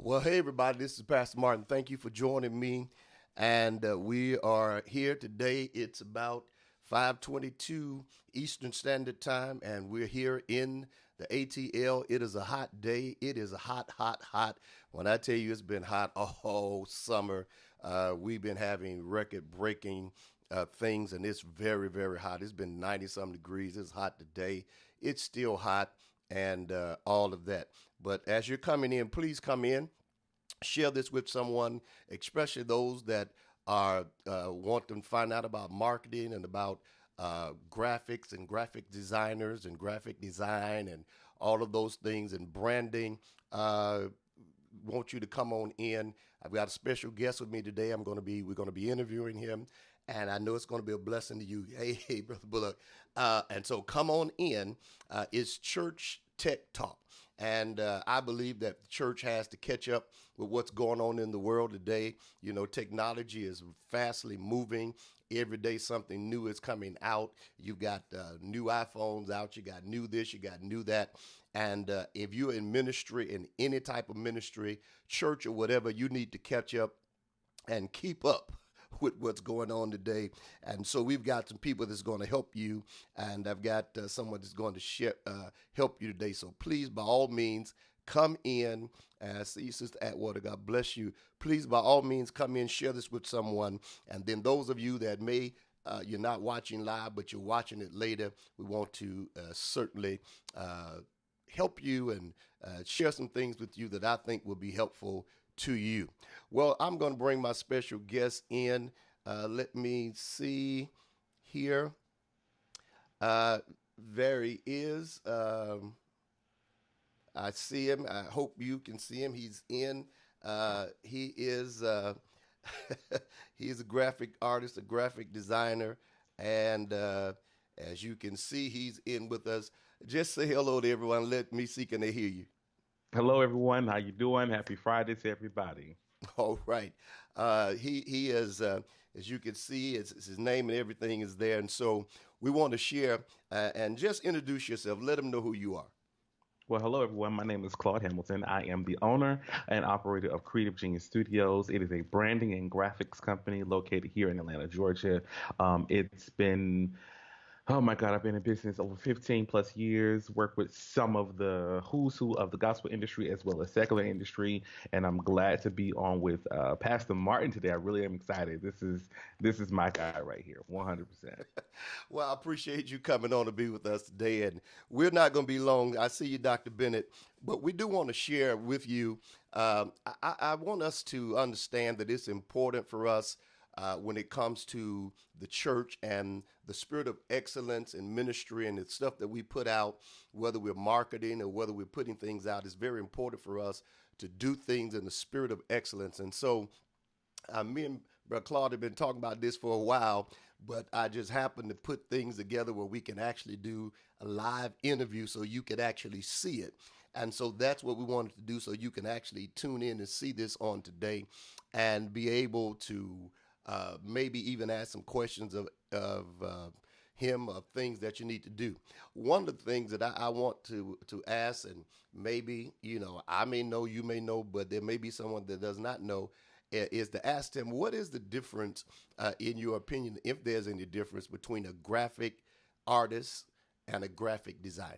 Well, hey, everybody, this is Pastor Martin. Thank you for joining me. And we are here today. It's about 5:22 Eastern Standard Time, and we're here in the ATL. It is a hot day. It is a hot, hot, hot. When I tell you it's been hot all summer, we've been having record breaking things, and it's very, very hot. It's been 90 some degrees. It's hot today. It's still hot and all of that. But as you're coming in, please come in, share this with someone, especially those that are want to find out about marketing and about graphics and graphic designers and graphic design and all of those things and branding. Want you to come on in. I've got a special guest with me today. We're going to be interviewing him, and I know it's going to be a blessing to you. Hey, Brother Bullock. And so come on in. It's Church Tech Talk. And I believe that the church has to catch up with what's going on in the world today. You know, technology is fastly moving. Every day something new is coming out. You got new iPhones out. You got new this. You got new that. And if you're in ministry, in any type of ministry, church or whatever, you need to catch up and keep up with what's going on today. And so we've got some people that's going to help you, and I've got someone that's going to help you today. So please, by all means, come in. See you, Sister Atwater. God bless you. Please, by all means, come in, share this with someone. And then those of you that you're not watching live, but you're watching it later, we want to certainly help you and share some things with you that I think will be helpful to you. Well, I'm going to bring my special guest in. Let me see here. Uh, there he is. I see him. I hope you can see him. He's in. He is. He's a graphic artist, a graphic designer, and as you can see, he's in with us. Just say hello to everyone. Let me see. Can they hear you? Hello, everyone. How you doing? Happy Friday to everybody. All right. He is, as you can see, it's his name and everything is there. And so we want to share and just introduce yourself. Let them know who you are. Well, hello, everyone. My name is Claude Hamilton. I am the owner and operator of Creative Genius Studios. It is a branding and graphics company located here in Atlanta, Georgia. It's been Oh my God, I've been in business over 15 plus years, worked with some of the who's who of the gospel industry as well as secular industry, and I'm glad to be on with Pastor Martin today. I really am excited. This is my guy right here, 100%. Well, I appreciate you coming on to be with us today. And we're not going to be long. I see you, Dr. Bennett, but we do want to share with you. I want us to understand that it's important for us when it comes to the church and the spirit of excellence in ministry and the stuff that we put out, whether we're marketing or whether we're putting things out, it's very important for us to do things in the spirit of excellence. And so me and Brother Claude have been talking about this for a while, but I just happened to put things together where we can actually do a live interview so you can actually see it. And so that's what we wanted to do so you can actually tune in and see this on today and be able to maybe even ask some questions of him of things that you need to do. One of the things that I want to ask, and maybe I may know, you may know, but there may be someone that does not know, is to ask him what is the difference, in your opinion, if there's any difference between a graphic artist and a graphic designer.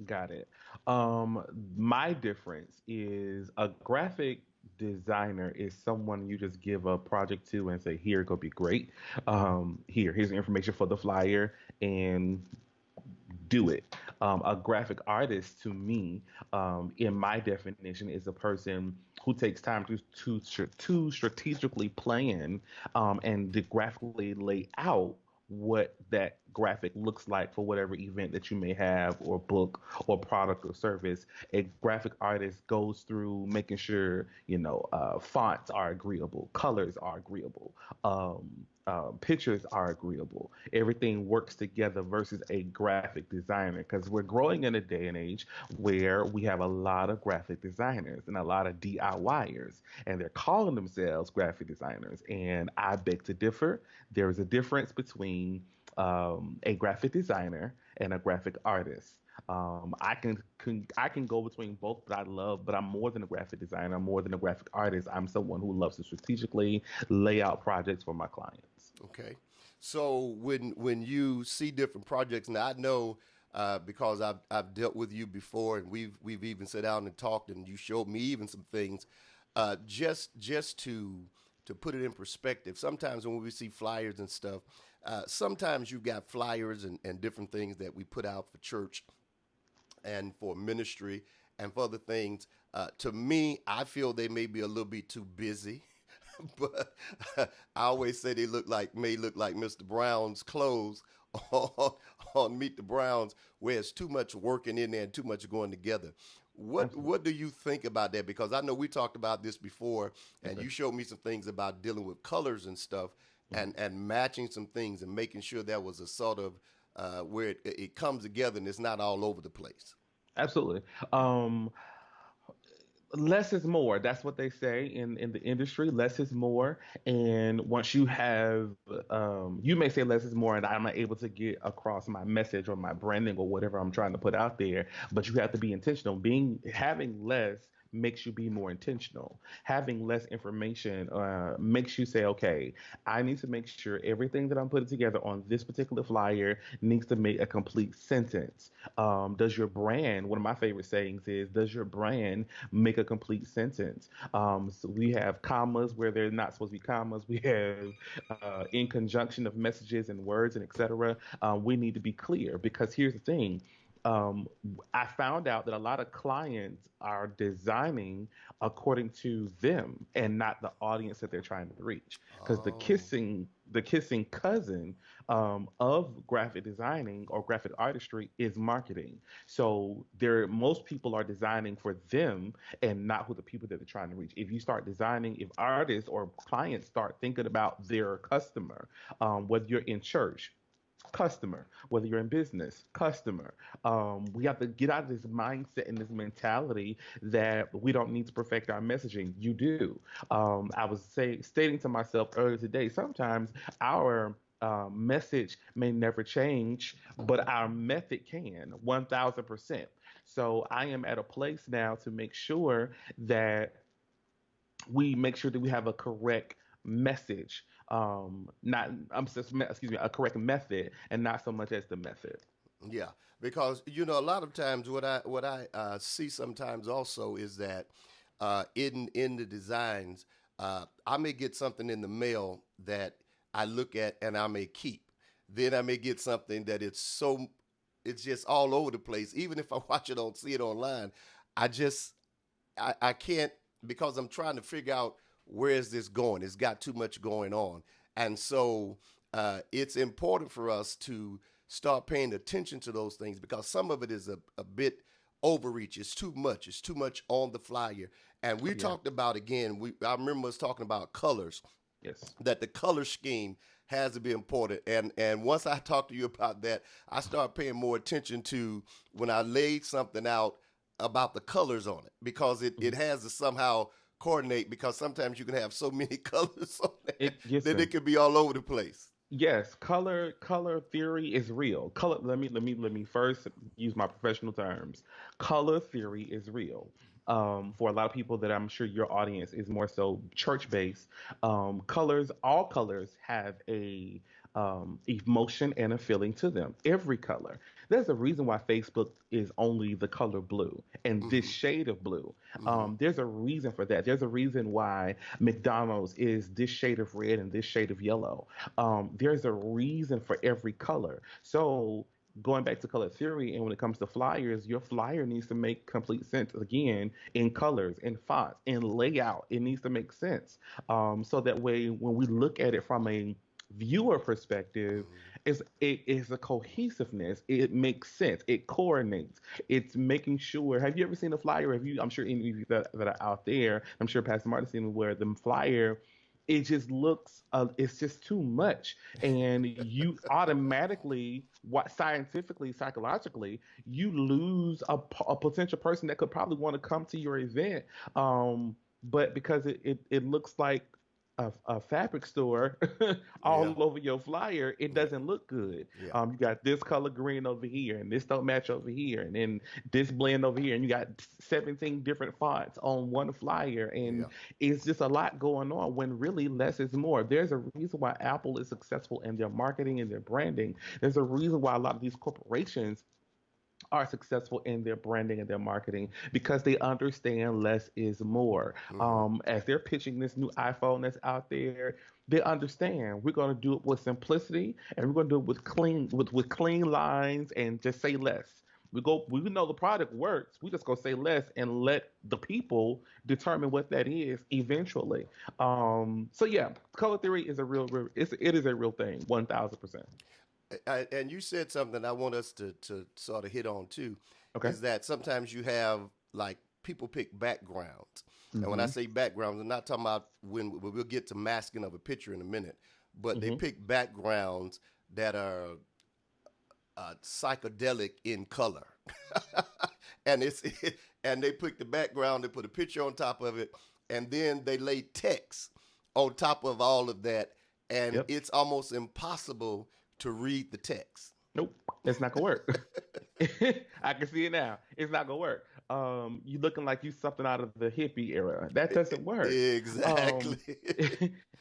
Got it. Um, my difference is a graphic designer is someone you just give a project to and say, here, go be great. Here's the information for the flyer, and do it. A graphic artist, to me, in my definition, is a person who takes time to strategically plan and to graphically lay out what that graphic looks like for whatever event that you may have or book or product or service. A graphic artist goes through making sure fonts are agreeable, colors are agreeable, pictures are agreeable. Everything works together versus a graphic designer, because we're growing in a day and age where we have a lot of graphic designers and a lot of DIYers, and they're calling themselves graphic designers. And I beg to differ. There is a difference between a graphic designer and a graphic artist. I can go between both, but I'm more than a graphic designer. I'm more than a graphic artist. I'm someone who loves to strategically lay out projects for my clients. Okay. So when you see different projects, now I know because I've dealt with you before, and we've even sat down and talked, and you showed me even some things. Just to put it in perspective, sometimes when we see flyers and stuff, sometimes you've got flyers and different things that we put out for church and for ministry and for other things. To me, I feel they may be a little bit too busy. But I always say they look like Mr. Brown's clothes on, on Meet the Browns, where it's too much working in there and too much going together. Absolutely. What do you think about that? Because I know we talked about this before, and Okay. you showed me some things about dealing with colors and stuff, Mhm. and matching some things and making sure that was a sort of where it comes together and it's not all over the place. Absolutely. Um, Less is more. That's what they say in the industry. Less is more. And once you have, you may say less is more, and I'm not able to get across my message or my branding or whatever I'm trying to put out there. But you have to be intentional. Having less makes you be more intentional. Having less information makes you say, okay, I need to make sure everything that I'm putting together on this particular flyer needs to make a complete sentence. Does your brand? One of my favorite sayings is, "Does your brand make a complete sentence?" So we have commas where they're not supposed to be commas. We have in conjunction of messages and words and etc. We need to be clear because here's the thing. Um, I found out that a lot of clients are designing according to them and not the audience that they're trying to reach. Because Oh, the kissing cousin of graphic designing or graphic artistry is marketing. So most people are designing for them and not who the people that they're trying to reach. If you start designing, if artists or clients start thinking about their customer, whether you're in church, customer, whether you're in business, customer. We have to get out of this mindset and this mentality that we don't need to perfect our messaging. You do. I was stating to myself earlier today, sometimes our message may never change, but our method can 1000%. So I am at a place now to make sure that we make sure that we have a correct message, not excuse me, a correct method, and not so much as the method. yeah. Because a lot of times what I see sometimes also is that in the designs, I may get something in the mail that I look at and I may keep. Then I may get something that it's just all over the place. Even if I watch it on see it online, I just I can't, because I'm trying to figure out where is this going. It's got too much going on, and so it's important for us to start paying attention to those things because some of it is a bit overreach. It's too much. It's too much on the flyer. And we Yeah. talked about again. I remember us talking about colors, Yes. that the color scheme has to be important. And once I talked to you about that, I started paying more attention to when I laid something out about the colors on it because it Mhm. has to somehow coordinate because sometimes you can have so many colors on there It Yes, that it sir. could be all over the place. Yes, color theory is real. Color let me first use my professional terms. Color theory is real. For a lot of people that I'm sure your audience is more so church based, all colors have a emotion and a feeling to them. Every color. There's a reason why Facebook is only the color blue and this Mm-hmm. shade of blue. Mm-hmm. There's a reason for that. There's a reason why McDonald's is this shade of red and this shade of yellow. There's a reason for every color. So going back to color theory, and when it comes to flyers, your flyer needs to make complete sense again in colors, in fonts, in layout. It needs to make sense. So that way, when we look at it from a viewer perspective, it is a cohesiveness. It makes sense. It coordinates. It's making sure. Have you ever seen a flyer? Have you? I'm sure any of you that are out there. I'm sure Pastor Martin seen where the flyer it just looks it's just too much, and you automatically, what scientifically, psychologically, you lose a potential person that could probably want to come to your event, but because it looks like a fabric store Yeah. all over your flyer, it Yeah. doesn't look good. Yeah. You got this color green over here, and this don't match over here, and then this blend over here, and you got 17 different fonts on one flyer, and Yeah. it's just a lot going on. When really less is more. There's a reason why Apple is successful in their marketing and their branding. There's a reason why a lot of these corporations are successful in their branding and their marketing because they understand less is more. Hmm. As they're pitching this new iPhone that's out there, they understand we're going to do it with simplicity and we're going to do it with clean lines and just say less. We know the product works. We just go say less and let the people determine what that is eventually. So yeah, color theory is a it is a real thing, 1,000%. And you said something I want us to sort of hit on too, Okay. is that sometimes you have like people pick backgrounds. And when I Mm-hmm. say backgrounds, I'm not talking about when we'll get to masking of a picture in a minute, but they Mm-hmm. pick backgrounds that are psychedelic in color. and it's and they pick the background, they put a picture on top of it, and then they lay text on top of all of that, and Yep. it's almost impossible to read the text. Nope, it's not gonna work. I can see it now. It's not gonna work. You looking like you something out of the hippie era. That doesn't work. Exactly.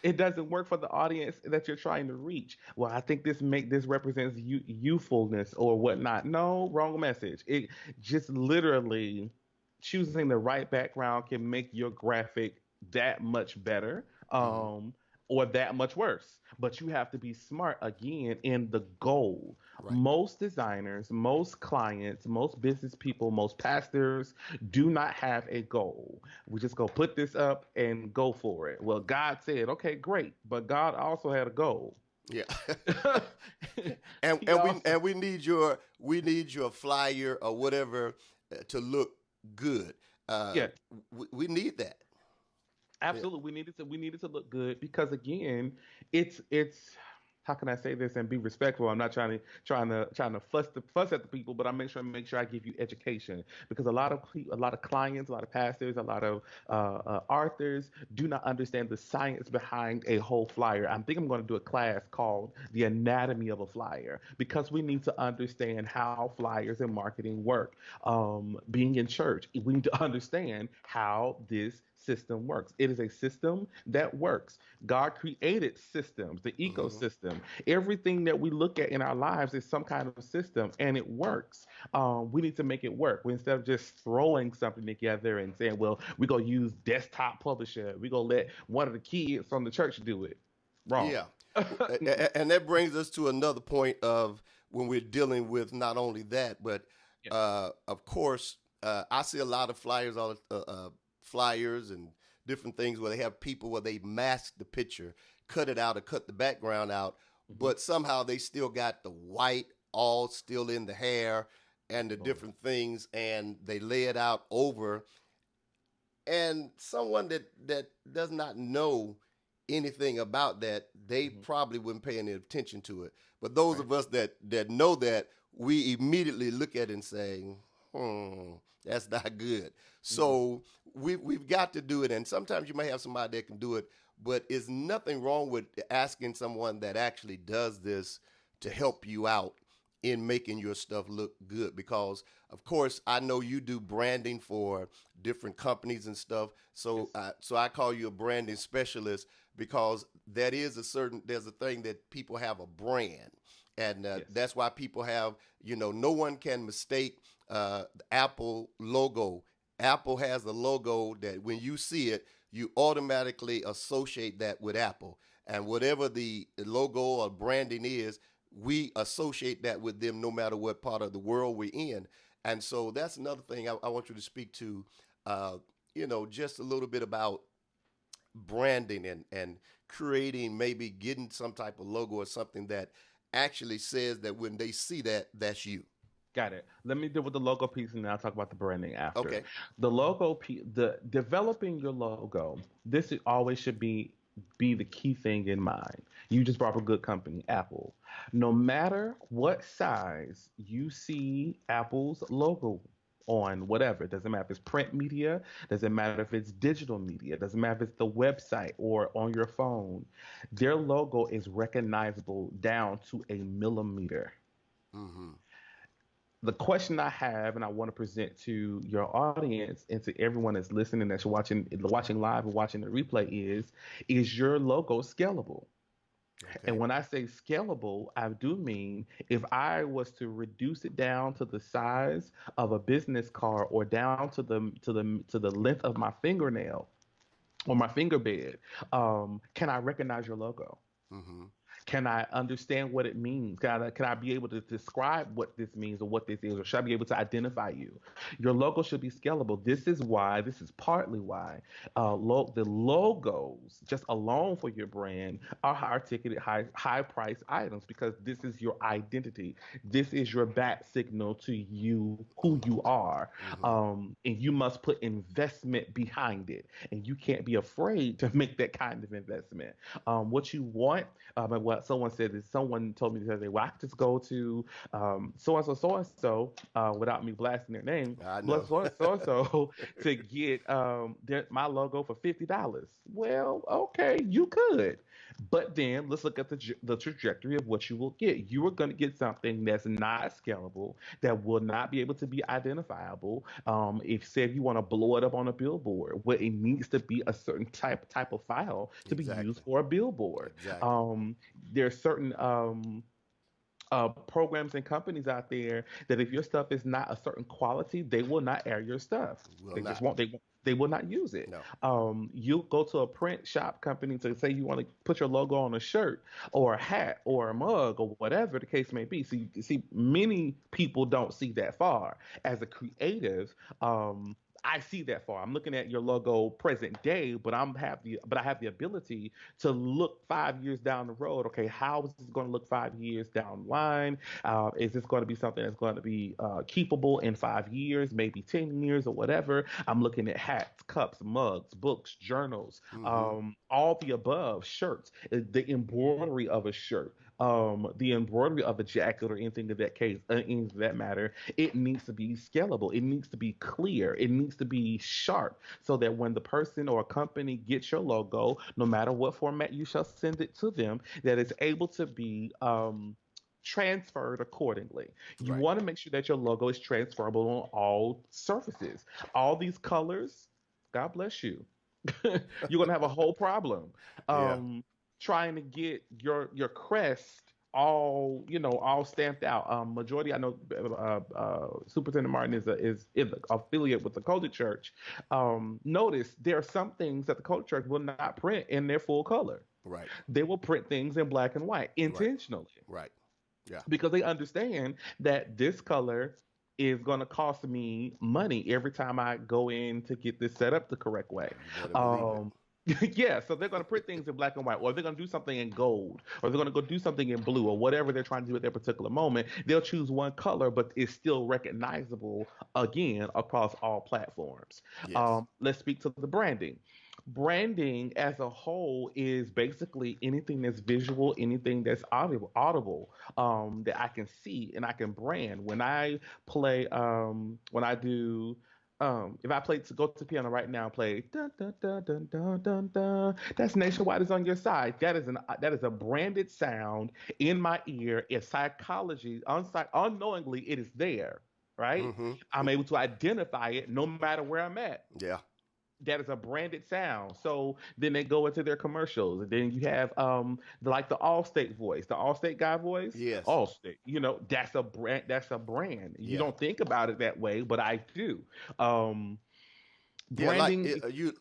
It doesn't work for the audience that you're trying to reach. Well, I think this represents youthfulness or whatnot. No, wrong message. It just literally choosing the right background can make your graphic that much better. Hmm. Or that much worse. But you have to be smart again in the goal. Right. Most designers, most clients, most business people, most pastors do not have a goal. We just go put this up and go for it. Well, God said, okay, great. But God also had a goal. Yeah. He also, And we need your flyer or whatever to look good. Uh, yeah, we need that. Yeah. absolutely. We needed to look good because again, it's how can I say this and be respectful? I'm not trying to fuss at the people, but I make sure I give you education because a lot of clients, a lot of pastors, a lot of authors do not understand the science behind a whole flyer. I think I'm going to do a class called the anatomy of a flyer because we need to understand how flyers and marketing work. Being in church, we need to understand how this system works. It is a system that works. God created systems, the Hmm. ecosystem. Everything that we look at in our lives is some kind of system and it works. We need to make it work. Instead of just throwing something together and saying, well, we're going to use desktop publisher, we're going to let one of the kids from the church do it. Wrong. Yeah. And that brings us to another point of when we're dealing with not only that, but Yeah. of course, I see a lot of flyers and different things where they have people where they mask the picture, cut it out or cut the background out, Mm-hmm. but somehow they still got the white all still in the hair and the Lord. different things, and they lay it out over, and someone that does not know anything about that, they Mm-hmm. probably wouldn't pay any attention to it. But those Right. of us that know that, we immediately look at it and say, that's not good. Mm-hmm. So we've got to do it, and sometimes you may have somebody that can do it, but it's nothing wrong with asking someone that actually does this to help you out in making your stuff look good, because of course I know you do branding for different companies and stuff, Yes. so I call you a branding specialist, because that is there's a thing that people have a brand, and Yes. that's why people have, no one can mistake the Apple logo. Apple has a logo that when you see it, you automatically associate that with Apple, and whatever the logo or branding is, we associate that with them no matter what part of the world we're in. And so that's another thing I want you to speak to, uh, just a little bit about branding and creating, maybe getting some type of logo or something that actually says that when they see that, that's you. Got it. Let me deal with the logo piece and then I'll talk about the branding after. Okay. The logo piece, the developing your logo, always should be the key thing in mind. You just brought up a good company, Apple. No matter what size you see Apple's logo, on whatever. It doesn't matter if it's print media, doesn't matter if it's digital media, doesn't matter if it's the website or on your phone. Their logo is recognizable down to a millimeter. Mm-hmm. The question I have, and I want to present to your audience and to everyone that's listening, that's watching live and watching the replay is your logo scalable? And Okay. when I say scalable, I do mean if I was to reduce it down to the size of a business card or down to the length of my fingernail or my finger bed, can I recognize your logo? Mm-hmm. Can I understand what it means? Can I be able to describe what this means or what this is? Or should I be able to identify you? Your logo should be scalable. This is partly why the logos, just alone for your brand, are high ticketed, high price items because this is your identity. This is your bat signal to you, who you are. Mm-hmm. And you must put investment behind it. And you can't be afraid to make that kind of investment. What you want and what someone said is someone told me the other day, well, I could just go to so and so without me blasting their name, I bless know. so and so to get my logo for $50. Well, okay, you could, but then let's look at the trajectory of what you will get. You are going to get something that's not scalable, that will not be able to be identifiable. If say if you want to blow it up on a billboard, well, it needs to be a certain type of file to be used Exactly. for a billboard. Exactly. There are certain programs and companies out there that if your stuff is not a certain quality, they will not air your stuff. Will They just not. won't. They will not use it. No. You'll go to a print shop company to say you want to put your logo on a shirt or a hat or a mug or whatever the case may be. So you see, many people don't see that far. As a creative, I see that far. I'm looking at your logo present day, but I have the ability to look 5 years down the road. Okay, how is this going to look 5 years down the line? Is this going to be something that's going to be keepable in 5 years, maybe 10 years or whatever? I'm looking at hats, cups, mugs, books, journals, Mm-hmm. all the above, shirts, the embroidery of a shirt. The embroidery of a jacket or anything of that case, anything of that matter, it needs to be scalable. It needs to be clear. It needs to be sharp so that when the person or a company gets your logo, no matter what format you shall send it to them, that it's able to be transferred accordingly. You Right. want to make sure that your logo is transferable on all surfaces. All these colors, God bless you. You're gonna have a whole problem. Yeah. Um, Trying to get your crest all stamped out. Majority I know, Superintendent Martin is an affiliate with the Kojic Church. Notice there are some things that the Kojic Church will not print in their full color. Right. They will print things in black and white Right. intentionally Right. Yeah. because they understand that this color is going to cost me money every time I go in to get this set up the correct way. You better believe it. Um, yeah, so they're going to print things in black and white, or they're going to do something in gold, or they're going to go do something in blue, or whatever they're trying to do at their particular moment. They'll choose one color, but it's still recognizable again across all platforms. Yes. Let's speak to the branding. Branding as a whole is basically anything that's visual, anything that's audible, that I can see and I can brand. When I do, if I play to go to piano right now and play dun dun dun dun dun dun dun, that's Nationwide is on your side. That is a branded sound in my ear. It's psychology, unknowingly, it is there. Right? Mm-hmm. I'm able to identify it no matter where I'm at. Yeah. That is a branded sound. So then they go into their commercials, and then you have like the Allstate voice, the Allstate guy voice. Yes. Allstate, that's a brand. That's a brand. You Yeah. don't think about it that way, but I do. Um, Yeah, like Branding.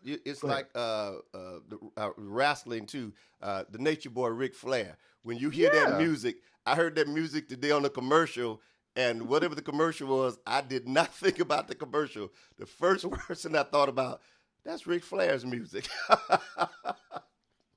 it's Go ahead. like the wrestling too. The Nature Boy Ric Flair. When you hear that Yeah. music, I heard that music today on the commercial, and whatever the commercial was, I did not think about the commercial. The first person I thought about, that's Ric Flair's music.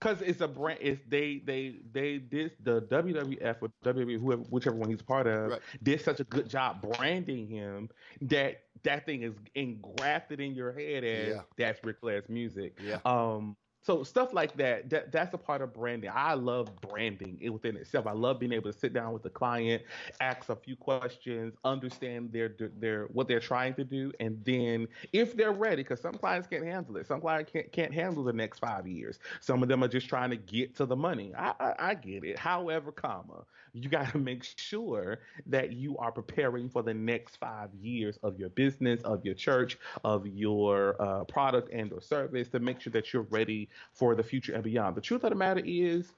Because it's a brand. It's they did the WWF or WWE, whoever, whichever one he's part of, Right. did such a good job branding him that thing is engrafted in your head as Yeah. that's Ric Flair's music. Yeah. Um, So stuff like that's a part of branding. I love branding it within itself. I love being able to sit down with the client, ask a few questions, understand their what they're trying to do, and then if they're ready, because some clients can't handle it. Some clients can't handle the next 5 years. Some of them are just trying to get to the money. I get it. However, comma, you got to make sure that you are preparing for the next 5 years of your business, of your church, of your product and or service, to make sure that you're ready for the future and beyond. The truth of the matter is,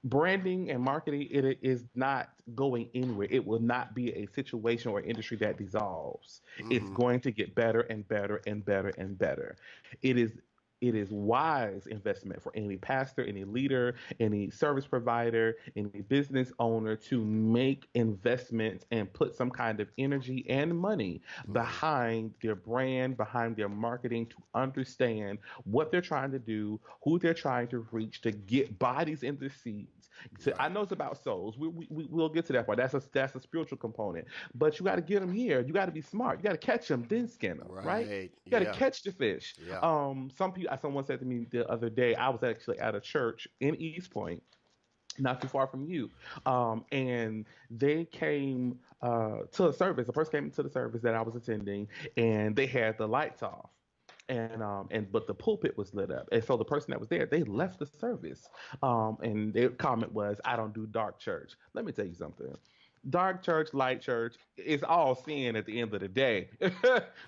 branding and marketing, it is not going anywhere. It will not be a situation or industry that dissolves. It's Mm-hmm. going to get better and better and better and better. It is wise investment for any pastor, any leader, any service provider, any business owner to make investments and put some kind of energy and money Mm-hmm. behind their brand, behind their marketing, to understand what they're trying to do, who they're trying to reach, to get bodies in the seats. So I Right. know it's about souls. We'll get to that part. That's a spiritual component. But you got to get them here. You got to be smart. You got to catch them, then skin them, right? Right. You got to Yeah. catch the fish. Yeah. Someone said to me the other day, I was actually at a church in East Point, not too far from you, and they came to a service. A person came to the service that I was attending, and they had the lights off. And but the pulpit was lit up, and so the person that was there, they left the service, and their comment was, "I don't do dark church." Let me tell you something. Dark church, light church, it's all sin at the end of the day.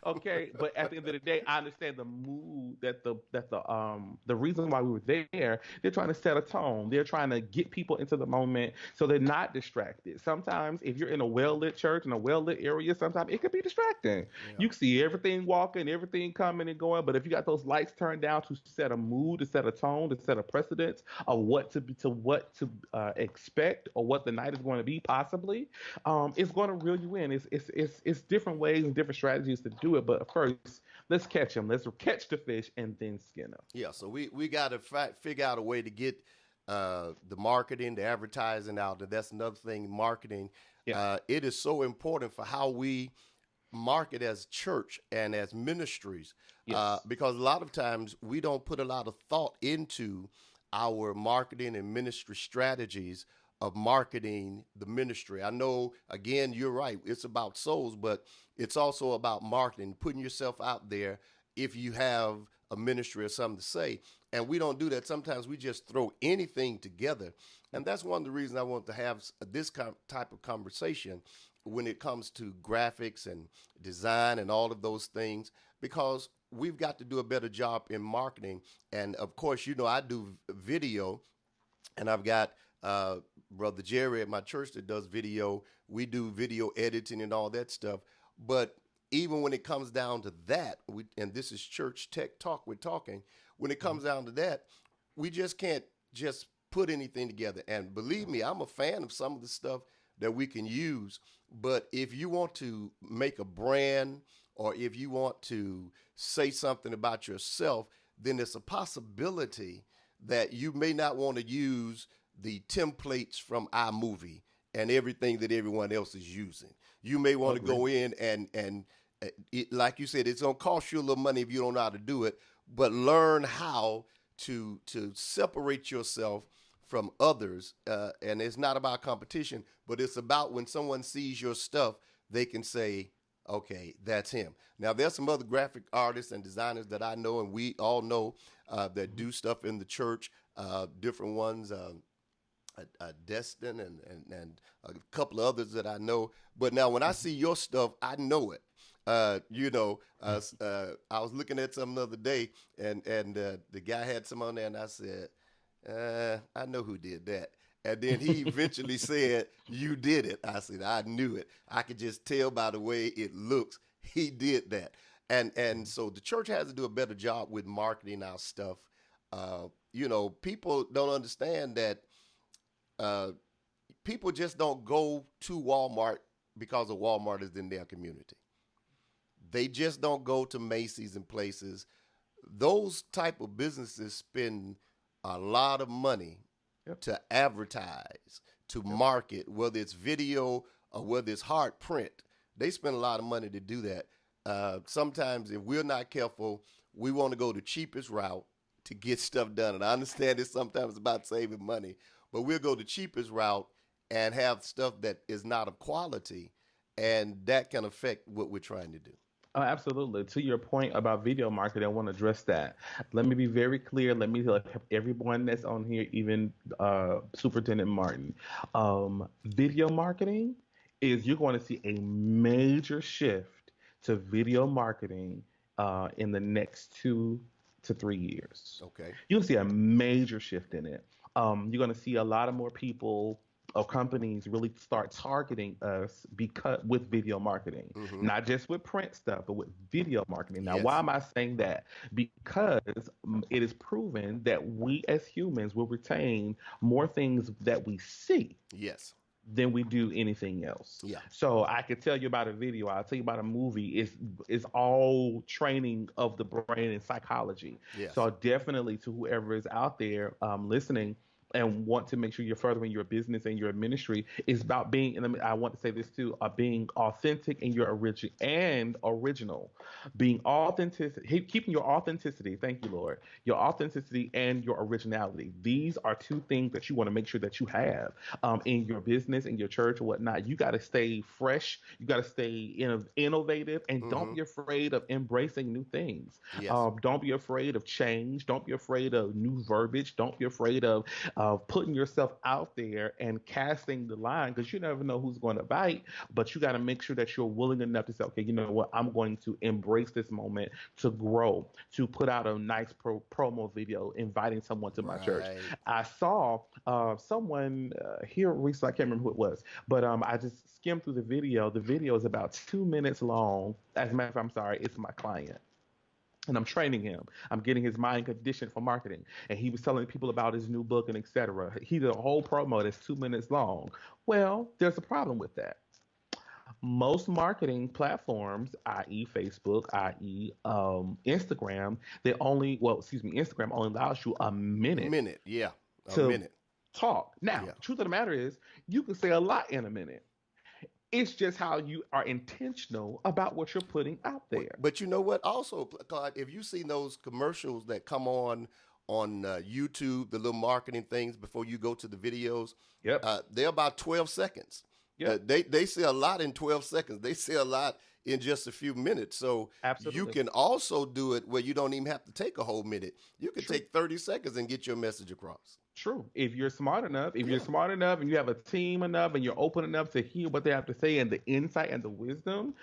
Okay, but at the end of the day, I understand the mood that the reason why we were there. They're trying to set a tone. They're trying to get people into the moment so they're not distracted. Sometimes if you're in a well lit church, in a well lit area, sometimes it could be distracting. Yeah. You can see everything walking, everything coming and going, but if you got those lights turned down to set a mood, to set a tone, to set a precedence of what to expect, or what the night is going to be, possibly, it's going to reel you in. It's different ways and different strategies to do it. But first, let's catch them. Let's catch the fish and then skin them. Yeah. So we got to figure out a way to get the marketing, the advertising out. And that's another thing. Marketing. Yeah. It is so important for how we market as church and as ministries, Yes. because a lot of times we don't put a lot of thought into our marketing and ministry strategies of marketing the ministry. I know, again, you're right. It's about souls, but it's also about marketing, putting yourself out there if you have a ministry or something to say. And we don't do that. Sometimes we just throw anything together. And that's one of the reasons I want to have this type of conversation when it comes to graphics and design and all of those things, because we've got to do a better job in marketing. And of course, I do video, and I've got brother Jerry at my church that does video. We do video editing and all that stuff. But even when it comes down to that, and this is church tech talk we're talking, when it comes down to that, we just can't just put anything together. And believe me, I'm a fan of some of the stuff that we can use. But if you want to make a brand, or if you want to say something about yourself, then it's a possibility that you may not want to use the templates from iMovie and everything that everyone else is using. You may want to Agree. go in and like you said, it's gonna cost you a little money if you don't know how to do it, but learn how to separate yourself from others. And it's not about competition, but it's about when someone sees your stuff, they can say, okay, that's him. Now, there's some other graphic artists and designers that I know, and we all know, that Mhm. do stuff in the church, different ones. Destin and a couple of others that I know. But now, when I Mhm. see your stuff, I know it. I was looking at some the other day, and the guy had some on there, and I said, I know who did that. And then he eventually said, "You did it." I said, "I knew it. I could just tell by the way it looks. He did that." And Mhm. so the church has to do a better job with marketing our stuff. People don't understand that uh, people just don't go to Walmart because of Walmart is in their community. They just don't go to Macy's and places. Those type of businesses spend a lot of money Yep. to advertise, to Yep. market, whether it's video or whether it's hard print. They spend a lot of money to do that. Sometimes, if we're not careful, we want to go the cheapest route, to get stuff done. And I understand it's sometimes about saving money, but we'll go the cheapest route and have stuff that is not of quality, and that can affect what we're trying to do. Oh, absolutely. To your point about video marketing, I want to address that. Let me be very clear. Let me tell everyone that's on here, even Superintendent Martin. Video marketing is you're going to see a major shift to video marketing in the next 2 to 3 years. Okay. You'll see a major shift in it. You're going to see a lot of more people or companies really start targeting us because with video marketing, Mm-hmm. not just with print stuff, but with video marketing. Now, why Yes. am I saying that? Because it is proven that we as humans will retain more things that we see Yes. than we do anything else. Yeah. So I could tell you about a video, I'll tell you about a movie. It's all training of the brain and psychology. Yes. So definitely to whoever is out there listening and want to make sure you're furthering your business and your ministry is about being, and I want to say this too, being authentic in your original, being authentic, keeping your authenticity. Thank you, Lord. Your authenticity and your originality. These are two things that you want to make sure that you have in your business, in your church, or whatnot. You got to stay fresh. You got to stay innovative, and don't Mm-hmm. be afraid of embracing new things. Yes. Don't be afraid of change. Don't be afraid of new verbiage. Don't be afraid of putting yourself out there and casting the line, because you never know who's going to bite. But you got to make sure that you're willing enough to say, okay, you know what? I'm going to embrace this moment to grow, to put out a nice promo video inviting someone to my church. Right. I saw someone here recently, I can't remember who it was, but I just skimmed through the video. The video is about 2 minutes long. As a matter of fact, I'm sorry, it's my client. And I'm training him. I'm getting his mind conditioned for marketing. And he was telling people about his new book and etc. He did a whole promo that's 2 minutes long. Well, there's a problem with that. Most marketing platforms, i.e., Facebook, i.e., Instagram, Instagram only allows you a minute Minute. Yeah. A to minute. talk. Now, Yeah. the truth of the matter is, you can say a lot in a minute. It's just how you are intentional about what you're putting out there. But you know what? Also, Clyde, if you see those commercials that come on YouTube, the little marketing things before you go to the videos, Yep. they're about 12 seconds. Yep. They say a lot in 12 seconds. They say a lot in just a few minutes. So you Absolutely. can also do it where you don't even have to take a whole minute. You can True. take 30 seconds and get your message across. True. If you're smart enough, if Yeah. you're smart enough and you have a team enough and you're open enough to hear what they have to say and the insight and the wisdom,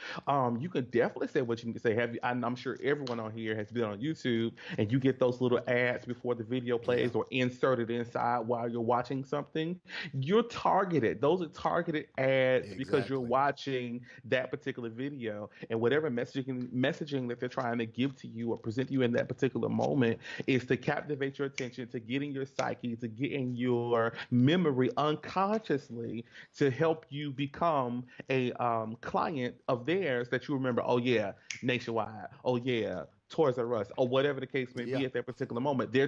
you can definitely say what you need to say. I'm sure everyone on here has been on YouTube and you get those little ads before the video Yeah. plays or inserted inside while you're watching something. You're targeted. Those are targeted ads because you're Exactly. watching that particular video, and whatever messaging that they're trying to give to you or present to you in that particular moment is to captivate your attention, to get in your psyche, to get in your memory unconsciously, to help you become a client of theirs that you remember. Oh yeah, Nationwide. Oh yeah, Toys R Us, or whatever the case may Yeah. be at that particular moment. They're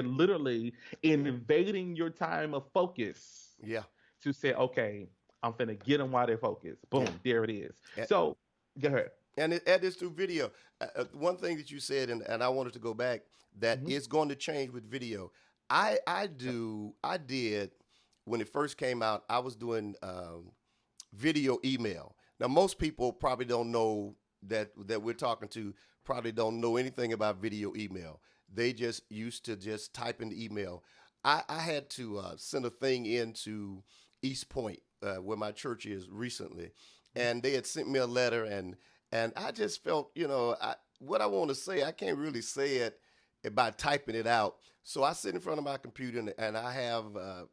literally invading your time of focus Yeah. to say, okay, I'm finna get them while they're focused. Boom, Yeah. there it is. And, So go ahead. and add this through video. One thing that you said, and I wanted to go back, that Hmm. it's going to change with video. I did when it first came out. I was doing video email. Now most people probably don't know that we're talking to probably don't know anything about video email. They just used to just type in the email. I had to send a thing into East Point, where my church is recently, and they had sent me a letter, and I just felt, what I want to say, I can't really say it by typing it out. So I sit in front of my computer and I have,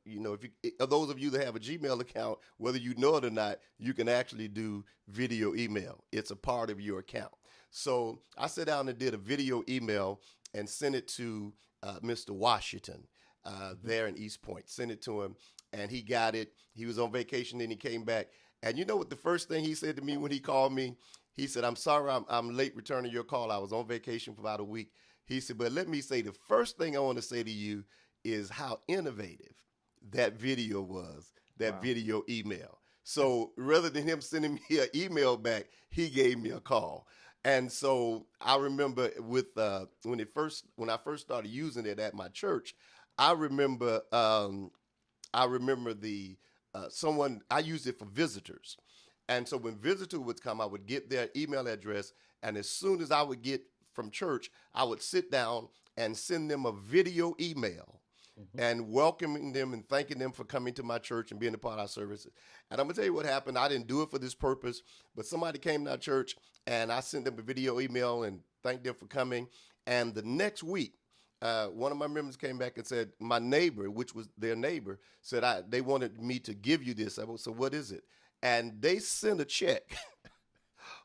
if you, those of you that have a Gmail account, whether you know it or not, you can actually do video email. It's a part of your account. So I sat down and did a video email and sent it to Mr. Washington there in East Point. Sent it to him, and he got it. He was on vacation, and he came back. And you know what the first thing he said to me when he called me? He said, "I'm sorry I'm late returning your call. I was on vacation for about a week." He said, "But let me say, the first thing I want to say to you is how innovative that video was, that Wow. video email." So rather than him sending me an email back, he gave me a call. And so I remember with when I first started using it at my church, I remember I remember the someone I used it for visitors, and so when visitors would come, I would get their email address, and as soon as I would get from church, I would sit down and send them a video email Mhm. and welcoming them and thanking them for coming to my church and being a part of our services. And I'm gonna tell you what happened. I didn't do it for this purpose, but somebody came to our church and I sent them a video email and thanked them for coming. And the next week, one of my members came back and said, my neighbor, which was their neighbor, said they wanted me to give you this. I said, what is it? And they sent a check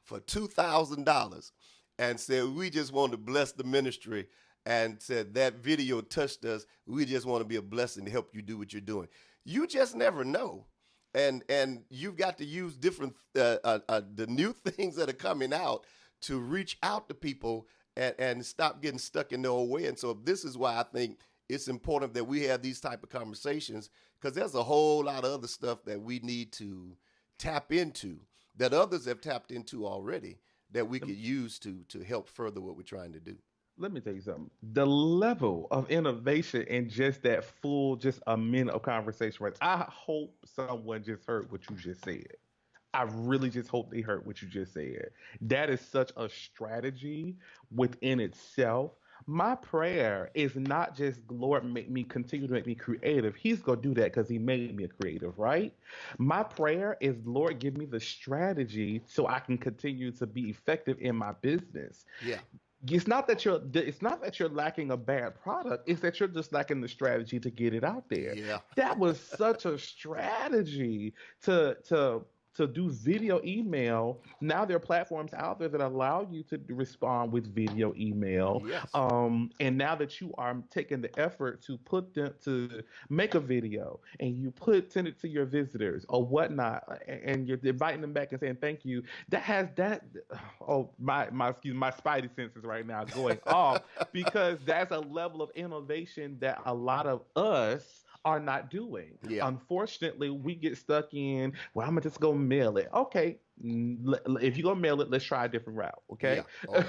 for $2,000 and said, we just want to bless the ministry, and said that video touched us. We just want to be a blessing to help you do what you're doing. You just never know. And you've got to use different the new things that are coming out to reach out to people and stop getting stuck in their old way. And so this is why I think it's important that we have these type of conversations, because there's a whole lot of other stuff that we need to tap into that others have tapped into already that we could use to help further what we're trying to do. Let me tell you something. The level of innovation in just that full, just a minute of conversation, right? I hope someone just heard what you just said. I really just hope they heard what you just said. That is such a strategy within itself. My prayer is not just Lord make me continue to make me creative. He's gonna do that because He made me a creative, right? My prayer is Lord give me the strategy so I can continue to be effective in my business. Yeah. It's not that you're lacking a bad product, it's that you're just lacking the strategy to get it out there. Yeah. That was such a strategy to do video email. Now there are platforms out there that allow you to respond with video email. Yes. And now that you are taking the effort to put them to make a video and you send it to your visitors or whatnot, and you're inviting them back and saying thank you, that has that. Oh, my spidey senses right now going off, because that's a level of innovation that a lot of us are not doing. Yeah. Unfortunately, we get stuck in, well, I'm gonna just go mail it. Okay, if you're gonna mail it, let's try a different route. Okay. Yeah.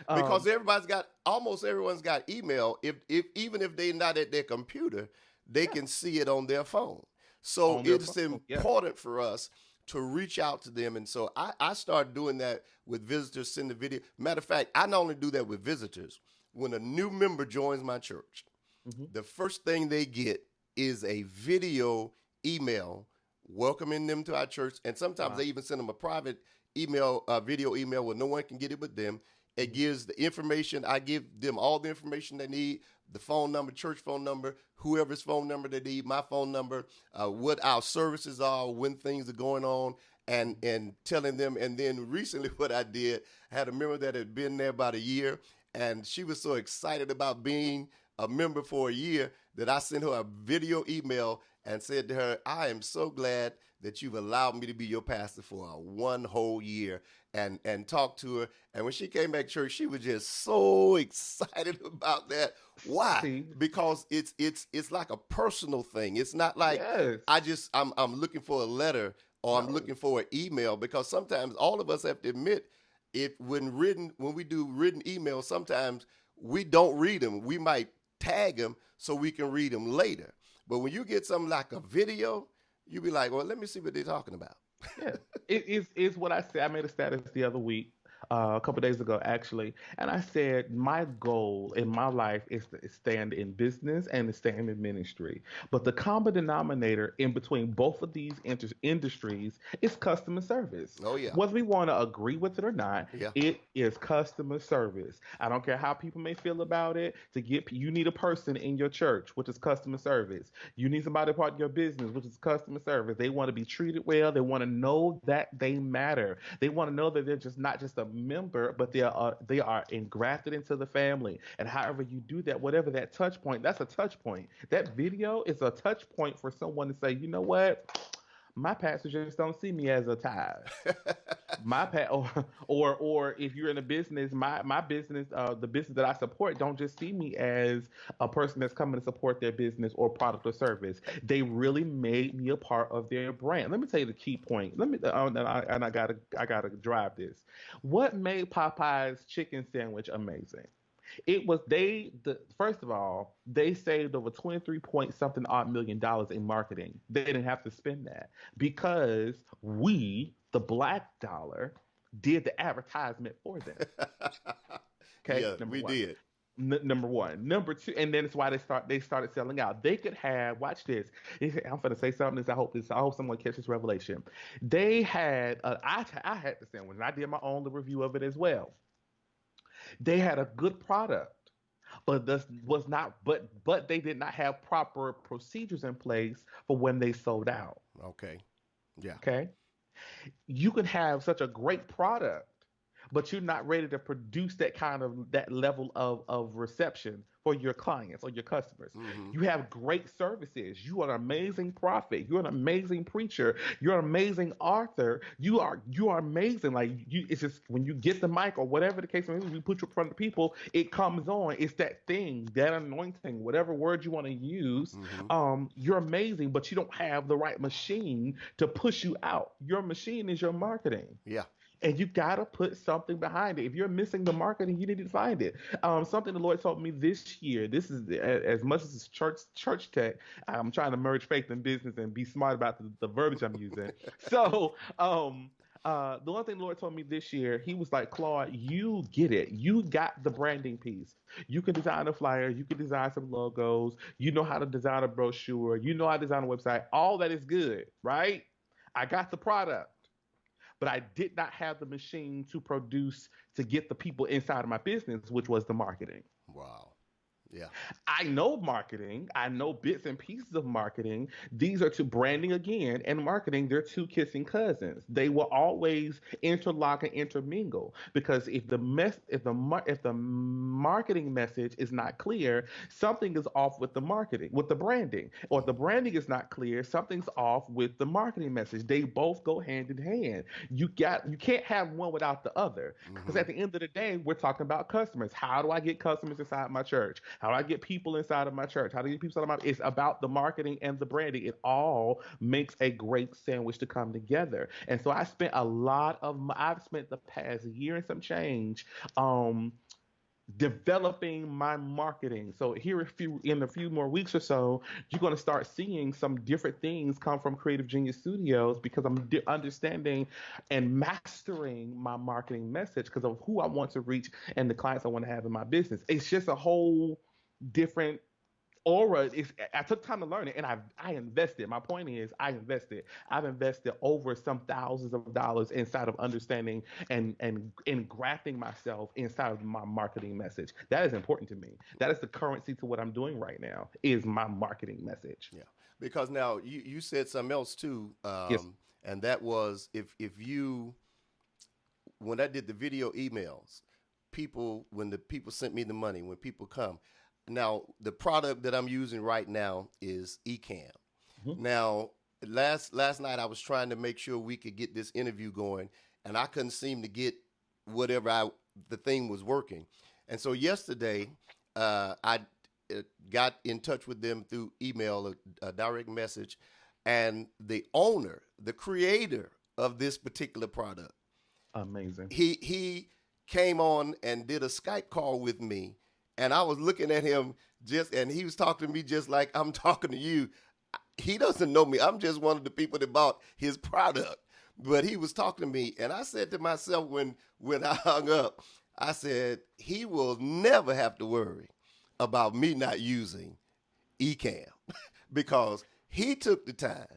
Oh, because um, almost everyone's got email. If even if they're not at their computer, they yeah, can see it on their phone. So on their it's phone. Yeah. important for us to reach out to them. And so I started doing that with visitors, send the video. Matter of fact, I not only do that with visitors, when a new member joins my church, Hmm. the first thing they get is a video email welcoming them to our church. And sometimes Wow. they even send them a private email, video email where no one can get it but them. It Mhm. gives the information. I give them all the information they need, the phone number, church phone number, whoever's phone number they need, my phone number, what our services are, when things are going on, and telling them. And then recently, what I did, I had a member that had been there about a year, and she was so excited about being a member for a year that I sent her a video email and said to her, I am so glad that you've allowed me to be your pastor for one whole year, and talk to her. And when she came back to church, she was just so excited about that. Why? See, Because it's like a personal thing. It's not like yes, I'm looking for a letter or I'm no, looking for an email, because sometimes all of us have to admit, if when we do written emails, sometimes we don't read them. We might tag them so we can read them later. But when you get something like a video, you be like, well, let me see what they're talking about. yeah, it is what I said. I made a status the other week, a couple days ago actually, and I said my goal in my life is to stand in business and to stand in ministry. But the common denominator in between both of these industries is customer service. Oh yeah, Whether we want to agree with it or not, yeah, it is customer service. I don't care how people may feel about it. You need a person in your church, which is customer service. You need somebody part of your business, which is customer service. They want to be treated well. They want to know that they matter. They want to know that they're just not just a member, but they are engrafted into the family. And however you do that, whatever that touch point, that's a touch point. That video is a touch point for someone to say, you know what? My pastor just don't see me as a tithe. My pa- or if you're in a business, my business, the business that I support, don't just see me as a person that's coming to support their business or product or service. They really made me a part of their brand. Let me tell you the key point. Let me and I gotta drive this. What made Popeye's chicken sandwich amazing? It was the first of all, they saved over 23 point something odd $1 million in marketing. They didn't have to spend that because we, the black dollar, did the advertisement for them. Okay, Yeah, number we one. did. Number one, number two, and then it's why they started selling out. They could have watch this. I'm gonna say something. I hope someone catches revelation. They had I had the sandwich, and I did my own little review of it as well. They had a good product, but this was not but they did not have proper procedures in place for when they sold out. Okay. Yeah. Okay, you can have such a great product, but you're not ready to produce that level of reception for your clients or your customers. Hmm. You have great services. You are an amazing prophet. You're an amazing preacher. You're an amazing author. You are amazing. Like it's just when you get the mic or whatever the case may be, we put you in front of people, it comes on. It's that thing, that anointing, whatever word you want to use. Hmm. You're amazing, but you don't have the right machine to push you out. Your machine is your marketing, Yeah. and you gotta put something behind it. If you're missing the marketing, you need to find it. Something the Lord told me this year. This is as much as it's church tech. I'm trying to merge faith and business and be smart about the verbiage I'm using. So, the one thing the Lord told me this year, He was like, Claude, you get it. You got the branding piece. You can design a flyer. You can design some logos. You know how to design a brochure. You know how to design a website. All that is good, right? I got the product, but I did not have the machine to produce to get the people inside of my business, which was the marketing. Wow. Yeah. I know marketing. I know bits and pieces of marketing. These are two branding again and marketing. They're two kissing cousins. They will always interlock and intermingle because if the marketing message is not clear, something is off with the marketing, with the branding, or if the branding is not clear, something's off with the marketing message. They both go hand in hand. You can't have one without the other because Hmm. at the end of the day, we're talking about customers. How do I get customers inside my church? How do I get people inside of my church? How do I get people inside of my? It's about the marketing and the branding. It all makes a great sandwich to come together. And so I've spent the past year and some change um developing my marketing. So here in a few more weeks or so, you're going to start seeing some different things come from Creative Genius Studios because I'm understanding and mastering my marketing message because of who I want to reach and the clients I want to have in my business. It's just a whole different aura. I took time to learn it, and I invested. My point is, I invested. I've invested over some thousands of dollars inside of understanding and grafting myself inside of my marketing message. That is important to me. That is the currency to what I'm doing right now. Is my marketing message. Yeah. Because now you said something else too, Yes. and that was if you when I did the video emails, people when the people sent me the money, when people come, now the product that I'm using right now is Ecamm. Mhm. Now last night I was trying to make sure we could get this interview going, and I couldn't seem to get whatever I the thing was working, and so yesterday I got in touch with them through email, a direct message, and the owner, the creator of this particular product, Amazing. he came on and did a Skype call with me, and I was looking at him just, and he was talking to me just like I'm talking to you. He doesn't know me. I'm just one of the people that bought his product, but he was talking to me, and I said to myself when I hung up, I said he will never have to worry about me not using Ecamm because he took the time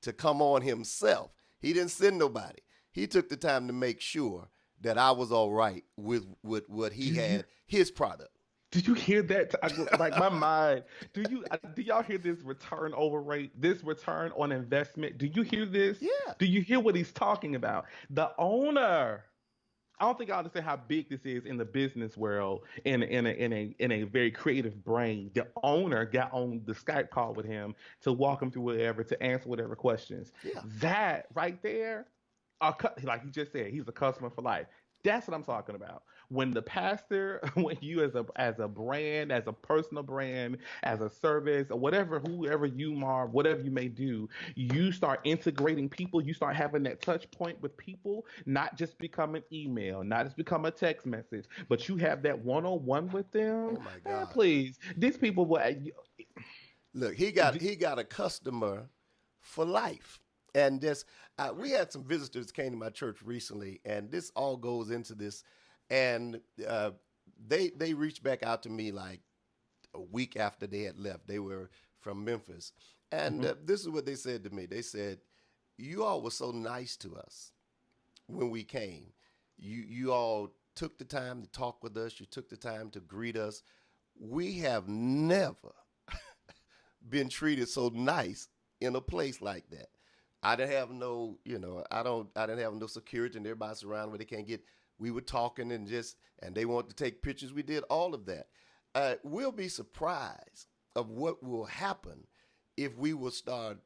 to come on himself. He didn't send nobody. He took the time to make sure that I was all right with what he Do you had, his product. do you hear that? Like my mind. Do y'all hear this return over rate? This return on investment? Do you hear this? Yeah. Do you hear what he's talking about? The owner. I don't think I understand how big this is in the business world. In a very creative brain, the owner got on the Skype call with him to walk him through whatever, to answer whatever questions. Yeah. That right there, like you just said, he's a customer for life. That's what I'm talking about. When the pastor, when you as a brand, as a personal brand, as a service, or whatever, whoever you are, whatever you may do, you start integrating people. You start having that touch point with people, not just become an email, not just become a text message, but you have that one-on-one with them. Oh my Man, God. please, these people will. Look, he got a customer for life. And this, we had some visitors came to my church recently, and this all goes into this. And they reached back out to me like a week after they had left. They were from Memphis, and Mhm. this is what they said to me. They said, "You all were so nice to us when we came. You all took the time to talk with us. You took the time to greet us. We have never been treated so nice in a place like that. I didn't have no, I didn't have no security and everybody surrounded where they can't get. We were talking and they wanted to take pictures. We did all of that. We'll be surprised of what will happen if we will start,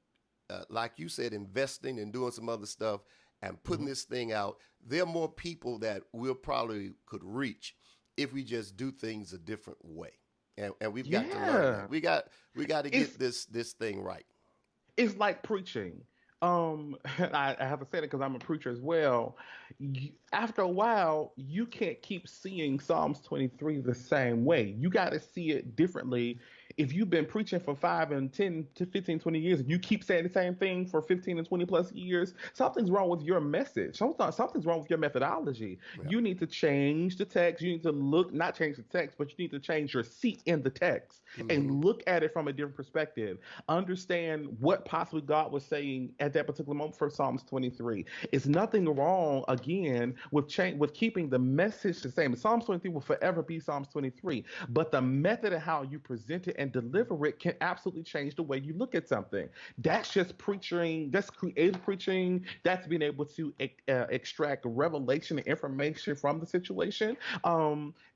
like you said, investing and doing some other stuff and putting Mhm. this thing out. There are more people that we'll probably could reach if we just do things a different way. And we've got to learn that. Yeah, We got to it's get this thing right. it's like preaching. I have to say it because I'm a preacher as well. After a while, you can't keep seeing Psalms 23 the same way. You got to see it differently. If you've been preaching for 5 and 10 to 15, 20 years, and you keep saying the same thing for 15 and 20 plus years, something's wrong with your message. Something's wrong with your methodology. Yeah. You need to change the text. You need to not change the text, but you need to change your seat in the text Hmm. and look at it from a different perspective. Understand what possibly God was saying at that particular moment for Psalms 23. It's nothing wrong again with keeping the message the same. Psalms 23 will forever be Psalms 23, but the method of how you present it and deliver it can absolutely change the way you look at something. That's just preaching. That's creative preaching. That's being able to extract revelation and information from the situation.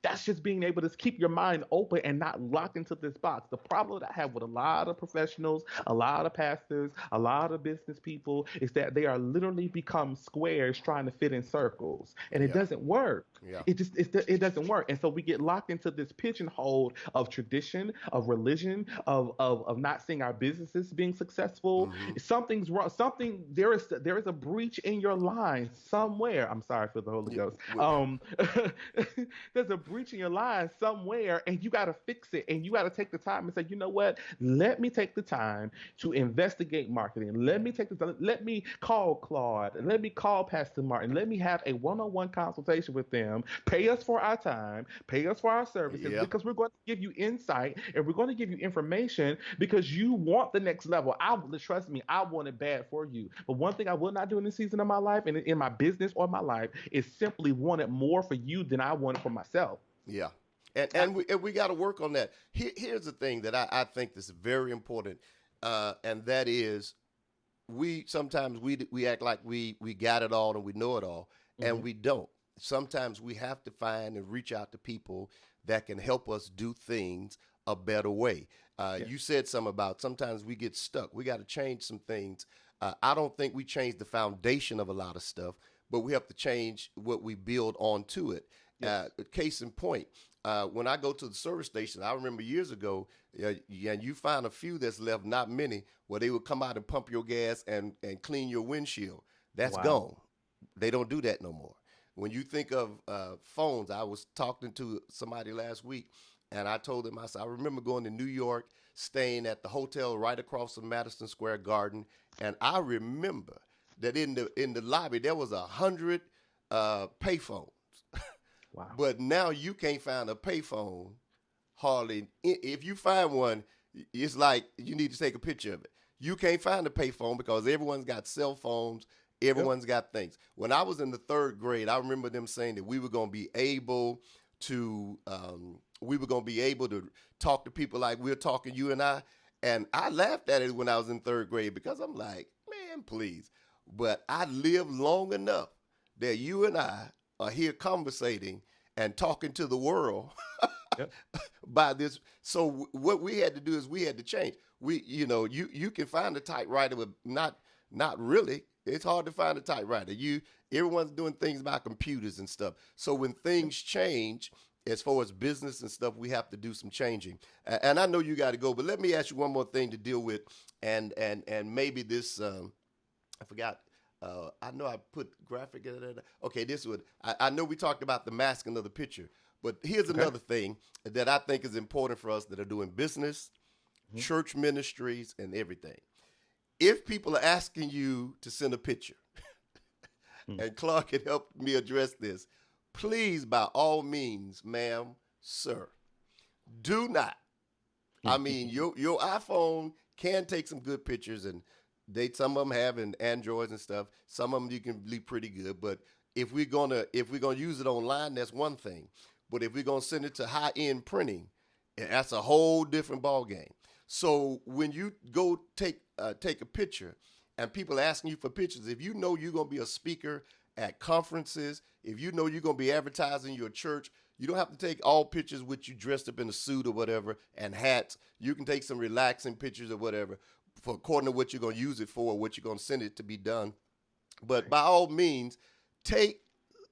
That's just being able to keep your mind open and not locked into this box. The problem that I have with a lot of professionals, a lot of pastors, a lot of business people is that they are literally become squares trying to fit in circles, and it Yeah. doesn't work. Yeah. It doesn't work, and so we get locked into this pigeonhole of tradition, of religion, of not seeing our businesses being successful. Hmm. Something's wrong. There is a breach in your line somewhere. I'm sorry for the Holy Yeah. Ghost. There's a breach in your line somewhere, and you got to fix it. And you got to take the time and say, you know what? Let me take the time to investigate marketing. Let me call Claude. Let me call Pastor Martin. Let me have a one-on-one consultation with them. Pay us for our time. Pay us for our services Yeah. because we're going to give you insight and we're going to give you information because you want the next level. Trust me, I want it bad for you. But one thing I will not do in this season of my life and in my business or my life is simply want it more for you than I want it for myself. Yeah. And I, we got to work on that. Here's the thing that I think is very important, and that is we sometimes we act like we got it all and we know it all, and mhm. we don't. Sometimes we have to find and reach out to people that can help us do things a better way. Yes. You said something about sometimes we get stuck. We got to change some things. I don't think we change the foundation of a lot of stuff, but we have to change what we build onto it. Yes. Case in point, when I go to the service station, I remember years ago, and you find a few that's left, not many, where they would come out and pump your gas and clean your windshield. That's Wow. gone. They don't do that no more. When you think of phones, I was talking to somebody last week, and I told them, I said, I remember going to New York, staying at the hotel right across from Madison Square Garden, and I remember that in the lobby there was 100 payphones, Wow. but now you can't find a payphone hardly. If you find one, it's like you need to take a picture of it. You can't find a payphone because everyone's got cell phones. Yep. Everyone's got things. When I was in the third grade, I remember them saying that we were going to be able to talk to people like we're talking you and I. And I laughed at it when I was in third grade because I'm like, man, please. But I lived long enough that you and I are here conversating and talking to the world Yep. by this. So what we had to do is we had to change. You can find a typewriter, but not really. It's hard to find a typewriter. Everyone's doing things by computers and stuff. So when things change, as far as business and stuff, we have to do some changing. And I know you got to go, but let me ask you one more thing to deal with, and maybe this I forgot. I know I put graphic. Okay, this would. I know we talked about the masking of the picture, but here's Okay. another thing that I think is important for us that are doing business, Mhm. church ministries, and everything. If people are asking you to send a picture, Mhm. and Clark can help me address this, please, by all means, ma'am, sir, do not. I mean, your iPhone can take some good pictures, and some of them have in Androids and stuff. Some of them you can be pretty good, but if we're gonna use it online, that's one thing. But if we're gonna send it to high end printing, that's a whole different ball game. So when you go take a picture, and people are asking you for pictures, if you know you're gonna be a speaker at conferences, if you know you're gonna be advertising your church, you don't have to take all pictures with you dressed up in a suit or whatever and hats. You can take some relaxing pictures or whatever for according to what you're going to use it for, or what you're going to send it to be done. But Right. by all means, take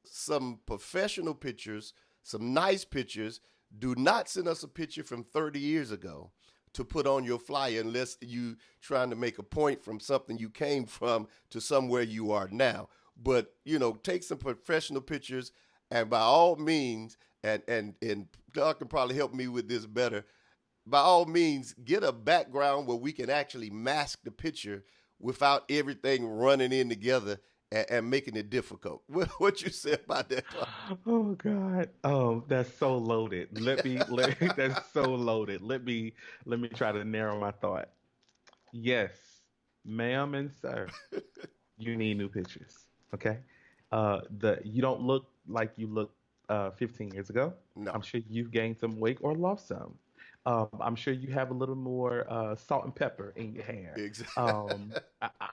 some professional pictures, some nice pictures. Do not send us a picture from 30 years ago to put on your flyer unless you trying to make a point from something you came from to somewhere you are now. But take some professional pictures, and by all means, and Doug can probably help me with this better. By all means, get a background where we can actually mask the picture without everything running in together and making it difficult. What you say about that, Clark? Oh God. That's so loaded. That's so loaded. Let me try to narrow my thought. Yes, ma'am and sir, you need new pictures. Okay. The you don't look like you looked 15 years ago. No, I'm sure you've gained some weight or lost some. I'm sure you have a little more salt and pepper in your hair. exactly.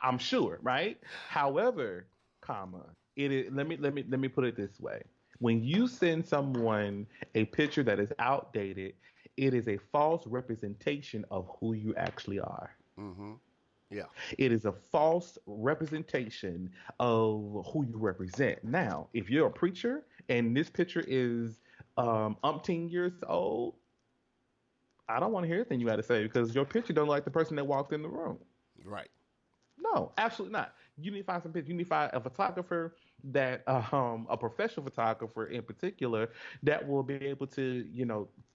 I'm sure, right? However, comma, it is. Let me put it this way: when you send someone a picture that is outdated, it is a false representation of who you actually are. Mm-hmm. Yeah. It is a false representation of who you represent. Now, if you're a preacher and this picture is umpteen years old, I don't want to hear anything you got to say because your picture don't look like the person that walked in the room. Right. No, absolutely not. You need to find some pictures. You need to find a photographer that, a professional photographer in particular, that will be able to,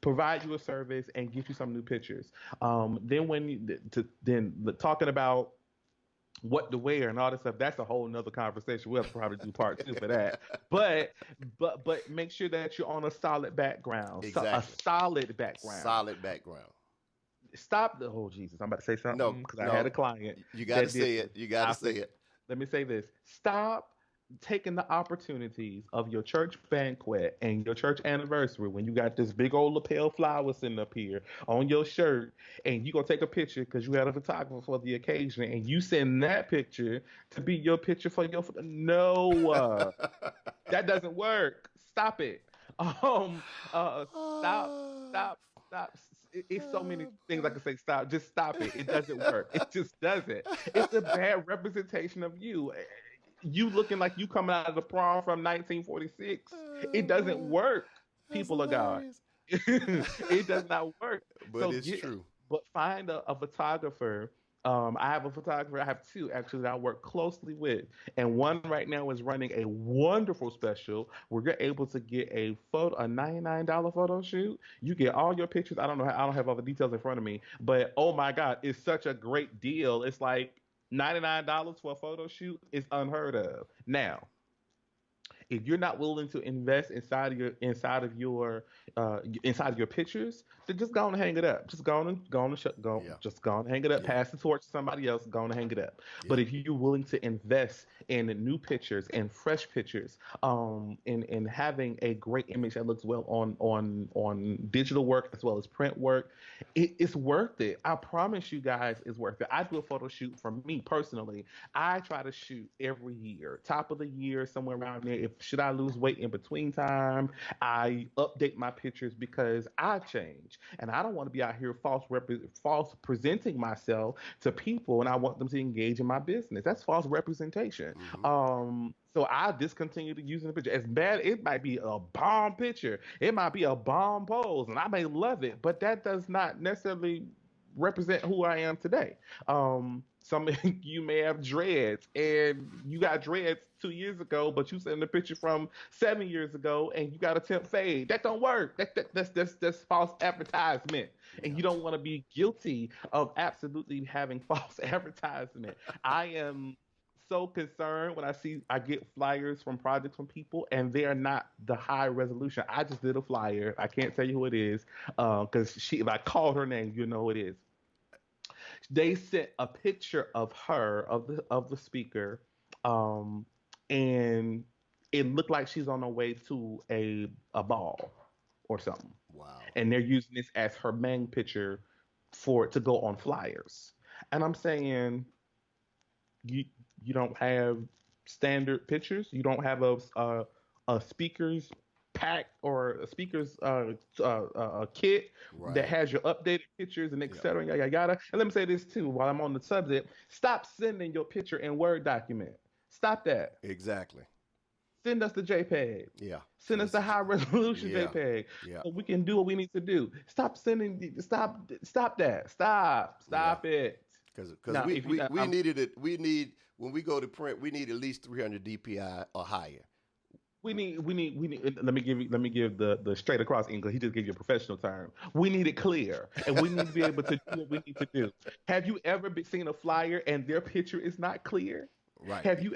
provide you a service and get you some new pictures. Then when you, to then talking about what to wear and all this stuff, that's a whole nother conversation. We'll probably do part two for that. But but make sure that you're on a solid background, a Exactly. solid background. Solid background. Stop the oh Jesus, I'm about to say No, something because I had a no. client You got to that did say this. it. You got to I say say, it. let me say this: stop taking the opportunities of your church banquet and your church anniversary when you got this big old lapel flower sitting up here on your shirt, and you gonna take a picture because you had a photographer for the occasion, and you send that picture to be your picture for your no, that doesn't work. Stop it. Um, stop, Ah, stop, stop. It's so many things I boy. can say. Stop. Just stop it. It doesn't work. It just doesn't. It's a bad representation of you. You looking like you coming out of the prom from 1946. It Oh, doesn't boy. work. That's People of God. hilarious. It does not work. But So it's get, true. but find a photographer. I have a photographer. I have two actually that I work closely with, and one right now is running a wonderful special where you're able to get a $99 photo shoot. You get all your pictures. I don't know. I don't have all the details in front of me, but oh my God, it's such a great deal. It's like $99 for a photo shoot is unheard of. Now, if you're not willing to invest inside of your pictures, then just go on and hang it up. Just Yeah. just go on and hang it up. Yeah. Pass the torch to somebody else. Go on and hang it up. But Yeah. if you're willing to invest in new pictures and fresh pictures, in having a great image that looks well on digital work as well as print work, it's worth it. I promise you guys, it's worth it. I do a photo shoot for me personally. I try to shoot every year, top of the year, somewhere around there. If should I lose weight in between time, I update my pictures because I change, and I don't want to be out here false presenting myself to people, and I want them to engage in my business. That's false representation. Mm-hmm. So I discontinued using the picture. As bad, it might be a bomb picture, it might be a bomb pose, and I may love it, but that does not necessarily represent who I am today. Some of you may have dreads, and you got dreads 2 years ago, but you sent a picture from 7 years ago, and you got a temp fade. That don't work. That's false advertisement, and Yeah. you don't want to be guilty of absolutely having false advertisement. I am so concerned when I get flyers from projects from people and they are not the high resolution. I just did a flyer. I can't tell you who it is because she if I called her name, you know who it is. They sent a picture of her of the speaker, um, and it looked like she's on her way to a ball or something. Wow. And they're using this as her main picture for it to go on flyers. And I'm saying you you don't have standard pictures. You don't have a speaker's pack or a speaker's kit that Right. has your updated pictures and et Yeah. cetera, yada, yada. And let me say this too while I'm on the subject. Stop sending your picture in Word document. Stop that. Exactly. Send us the JPEG. Yeah. Send us the high resolution Yeah. JPEG Yeah. so we can do what we need to do. Stop that. Yeah. Stop it. Because Now, if you, we needed it. We need when we go to print, we need at least 300 DPI or higher. we need. Let me give the straight across English. He just gave you a professional term. We need it clear, and we need to be able to do what we need to do. Have you ever seen a flyer and their picture is not clear? Right. Have you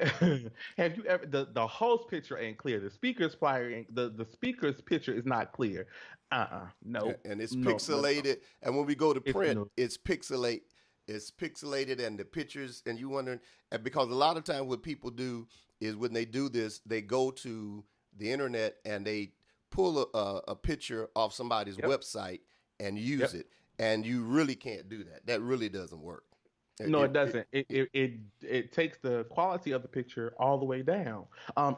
have you ever the host picture ain't clear, the speaker's flyer ain't, the speaker's picture is not clear. No, And it's no, no, no. pixelated. And when we go to It's print, no. it's pixelated, and the pictures. And you wondering, and because a lot of times what people do is when they do this, they go to the internet and they pull a picture off somebody's Yep, website and use yep. it, and you really can't do that. That really doesn't work. No, it It doesn't. It takes the quality of the picture all the way down.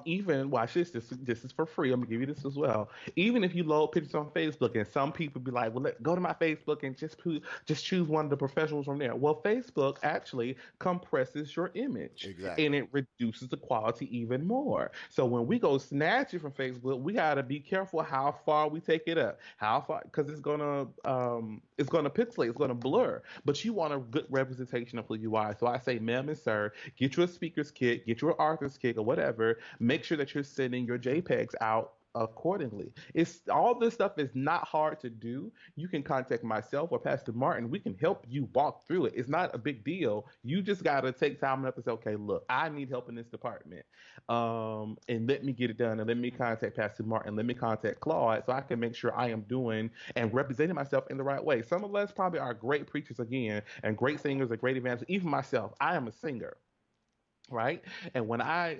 Even watch this. This is for free. I'm gonna give you this as well. Even if you load pictures on Facebook, and some people be like, "Well, go to my Facebook and just choose one of the professionals from there." Well, Facebook actually compresses your image, and exactly. it reduces the quality even more. So when we go snatch it from Facebook, we gotta be careful how far we take it up. How far, because it's gonna pixelate, it's gonna blur. But you want a good representation of who you are. So I say, ma'am and sir, get you a speaker's kit, get you an author's kit or whatever. Make sure that you're sending your JPEGs out accordingly. It's all this stuff is not hard to do. You can contact myself or Pastor Martin. We can help you walk through it. It's not a big deal. You just gotta take time enough to say, okay, look, I need help in this department. And let me get it done. And let me contact Pastor Martin. Let me contact Claude so I can make sure I am doing and representing myself in the right way. Some of us probably are great preachers again and great singers and great evangelists. Even myself, I am a singer, right? And when I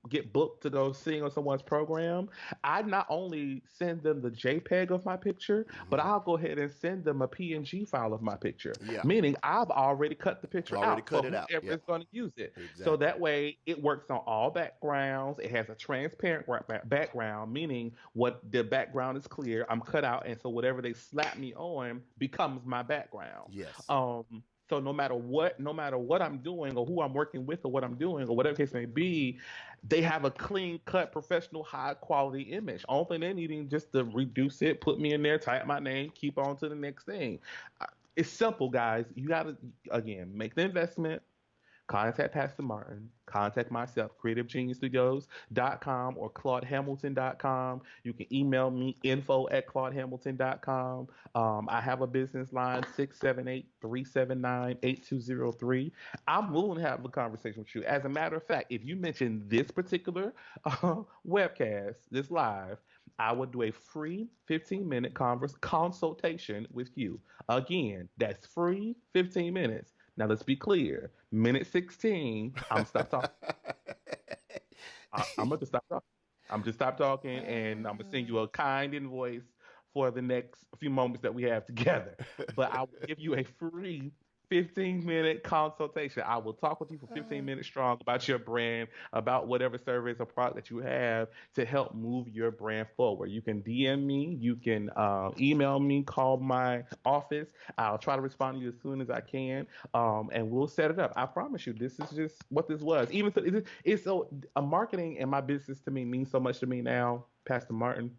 get booked to go sing on someone's program, I not only send them the JPEG of my picture, but Hmm. I'll go ahead and send them a PNG file of my picture. Yeah. Meaning I've already cut the picture Already out for cut it out. whoever Yep. is going to use it. So Exactly. that way it works on all backgrounds. It has a transparent background, meaning what the background is clear. I'm cut out, and so whatever they slap me on becomes my background. Yes. Um, so no matter what I'm doing or who I'm working with or what I'm doing or whatever case may be, they have a clean cut, professional, high quality image. Only thing they're needing just to reduce it, put me in there, type my name, keep on to the next thing. It's simple, guys. You gotta again make the investment. Contact Pastor Martin. Contact myself, creativegeniusstudios.com or claudehamilton.com. You can email me info@claudehamilton.com. I have a business line 678-379-8203. I'm willing to have a conversation with you. As a matter of fact, if you mention this particular webcast, this live, I would do a free 15-minute consultation with you. Again, that's free 15 minutes. Now let's be clear. Minute 16, I'm stop talking. I'm gonna just stop talking. I'm just stop talking, and I'm gonna send you a kind invoice for the next few moments that we have together. But I will give you a free 15-minute consultation. I will talk with you for 15 minutes strong about your brand, about whatever service or product that you have to help move your brand forward. You can DM me, you can email me, call my office. I'll try to respond to you as soon as I can, and we'll set it up. I promise you, this is just what this was. Even so, it's so marketing and my business to me means so much to me now, Pastor Martin.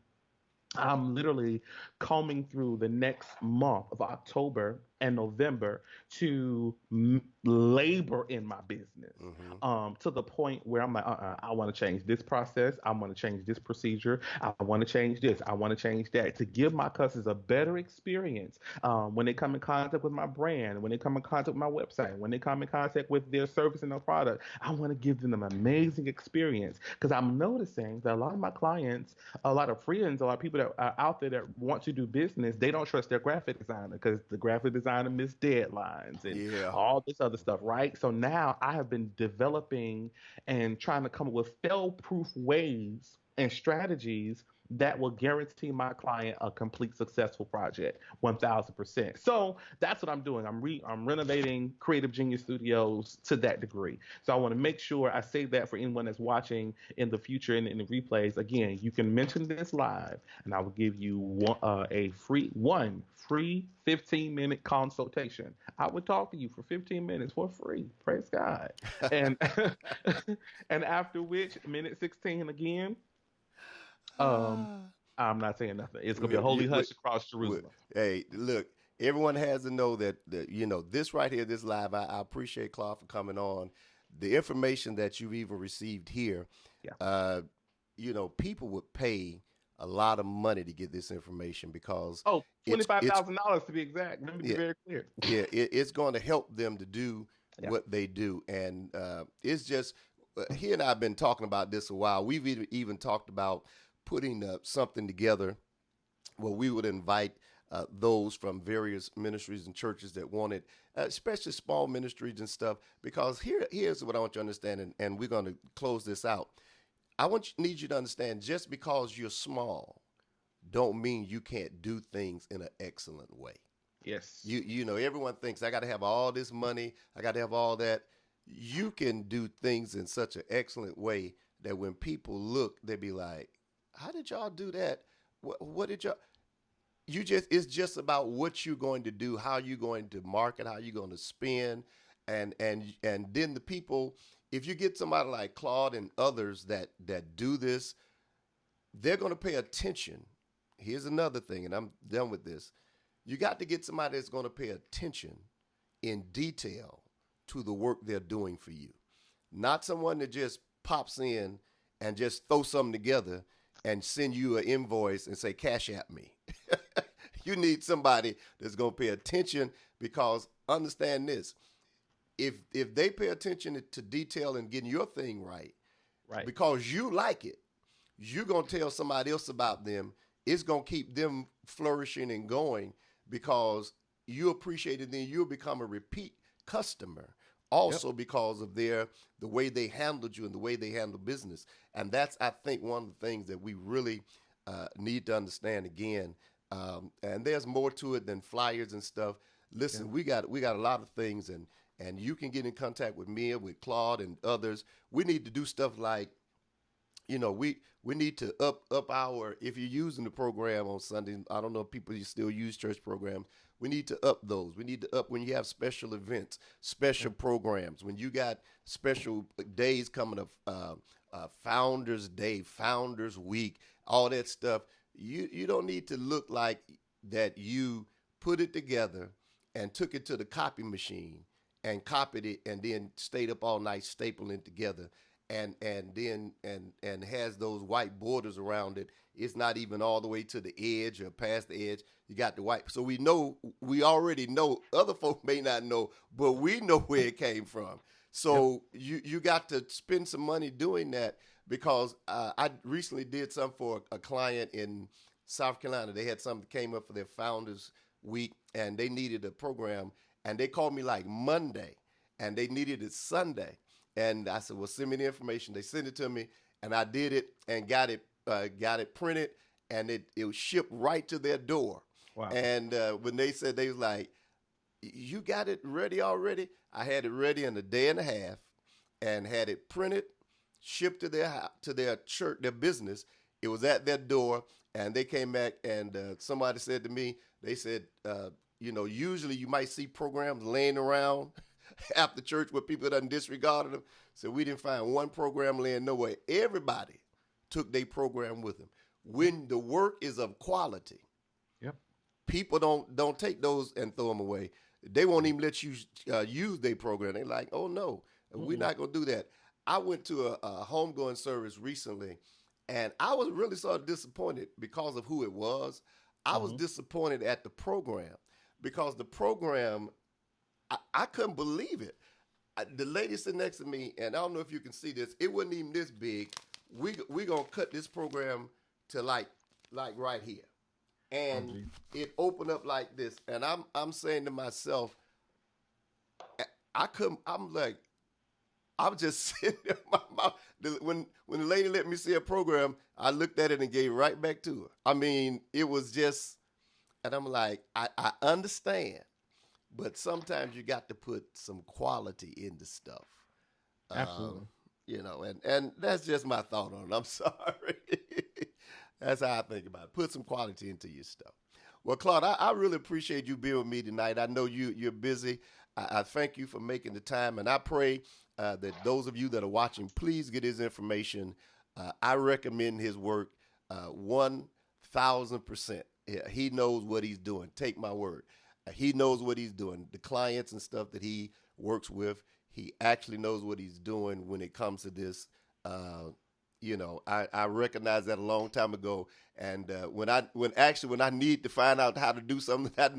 I'm literally combing through the next month of October and November to labor in my business, Mm-hmm. to the point where I'm like, I want to change this process. I want to change this procedure. I want to change this. I want to change that to give my customers a better experience when they come in contact with my brand, when they come in contact with my website, when they come in contact with their service and their product. I want to give them an amazing experience because I'm noticing that a lot of my clients, a lot of friends, a lot of people that are out there that want to do business, they don't trust their graphic designer because the graphic designer missed deadlines and Yeah. all this other stuff, right? So now I have been developing and trying to come up with fail-proof ways and strategies that will guarantee my client a complete successful project 1000%. So that's what I'm doing. I'm renovating Creative Genius Studios to that degree. So I want to make sure I say that for anyone that's watching in the future and in the replays. Again, you can mention this live, and I will give you one free 15-minute consultation. I would talk to you for 15 minutes for free. Praise God. And and after which, minute 16 again, um, I'm not saying nothing. It's gonna be a holy hush across Jerusalem. Hey, look, everyone has to know that you know this right here, this live. I appreciate Claude for coming on. The information that you've even received here, Yeah. uh, you know, people would pay a lot of money to get this information because Oh, it's $25,000 to be exact. Let me be yeah, very clear. yeah, it's going to help them to do Yeah. what they do, and it's just he and I have been talking about this a while. We've even talked about putting something together where we would invite those from various ministries and churches that wanted, especially small ministries and stuff. Because here's what I want you to understand, and we're going to close this out. Need you to understand, just because you're small, don't mean you can't do things in an excellent way. Yes. You know, everyone thinks I got to have all this money, I got to have all that. You can do things in such an excellent way that when people look, they be like, "How did y'all do that? What did y'all?" You just It's just about what you're going to do, how you're going to market, how you're going to spend, and then the people. If you get somebody like Claude and others that do this, they're going to pay attention. Here's another thing, and I'm done with this. You got to get somebody that's going to pay attention in detail to the work they're doing for you, not someone that just pops in and just throw something together and send you an invoice and say cash at me. You need somebody that's going to pay attention, because understand this: if they pay attention to detail and getting your thing right, Right. because you like it, you're going to tell somebody else about them. It's going to keep them flourishing and going because you appreciate it. Then you'll become a repeat customer Yep. also because of the way they handled you and the way they handle business. And that's, I think, one of the things that we really need to understand again. And there's more to it than flyers and stuff. Yeah. Listen, we got a lot of things, and you can get in contact with me, with Claude and others. We need to do stuff like, you know, we need to up our, if you're using the program on Sunday, I don't know if people still use church programs. We need to up those. We need to up when you have special events, Yeah. special programs, when you got special days coming up, Founders Day, Founders Week, all that stuff. You don't need to look like that you put it together and took it to the copy machine and copied it and then stayed up all night stapling it together and has those white borders around it. It's not even all the way to the edge or past the edge. You got the white. So we already know. Other folk may not know, but we know where it came from. Yep. So you got to spend some money doing that, because I recently did something for a client in South Carolina. They had something that came up for their Founders Week, and they needed a program, and they called me like Monday, and they needed it Sunday. And I said, "Well, send me the information." They sent it to me, and I did it and got it printed, and it was shipped right to their door. Wow. And when they said, they was like, You got it ready already? I had it ready in a day and a half and had it printed, shipped to their house, to their church, their business. It was at their door, and they came back and somebody said to me, they said, usually you might see programs laying around after church where people done disregarded them. So we didn't find one program laying nowhere. Everybody took their program with them. When the work is of quality, Yep. people don't take those and throw them away. They won't even let you use their program. They're like, oh no, we're not gonna do that. I went to a homegoing service recently, and I was really sort of disappointed because of who it was. I was disappointed at the program because the program, I couldn't believe it. The lady sitting next to me, and I don't know if you can see this. It wasn't even this big. We gonna cut this program to like right here, and it opened up like this. And I'm saying to myself, I couldn't. I'm like, I'm just sitting there. My mouth. When the lady let me see a program, I looked at it and gave it right back to her. I mean, it was just, and I'm like, I understand, but sometimes you got to put some quality into stuff. Absolutely. And that's just my thought on it. I'm sorry. That's how I think about it. Put some quality into your stuff. Well, Claude, I really appreciate you being with me tonight. I know you're busy. I thank you for making the time, and I pray that those of you that are watching, please get his information. I recommend his work 1,000%. He knows what he's doing. Take my word. He knows what he's doing. The clients and stuff that he works with, he actually knows what he's doing when it comes to this. I recognized that a long time ago. And when I need to find out how to do something that I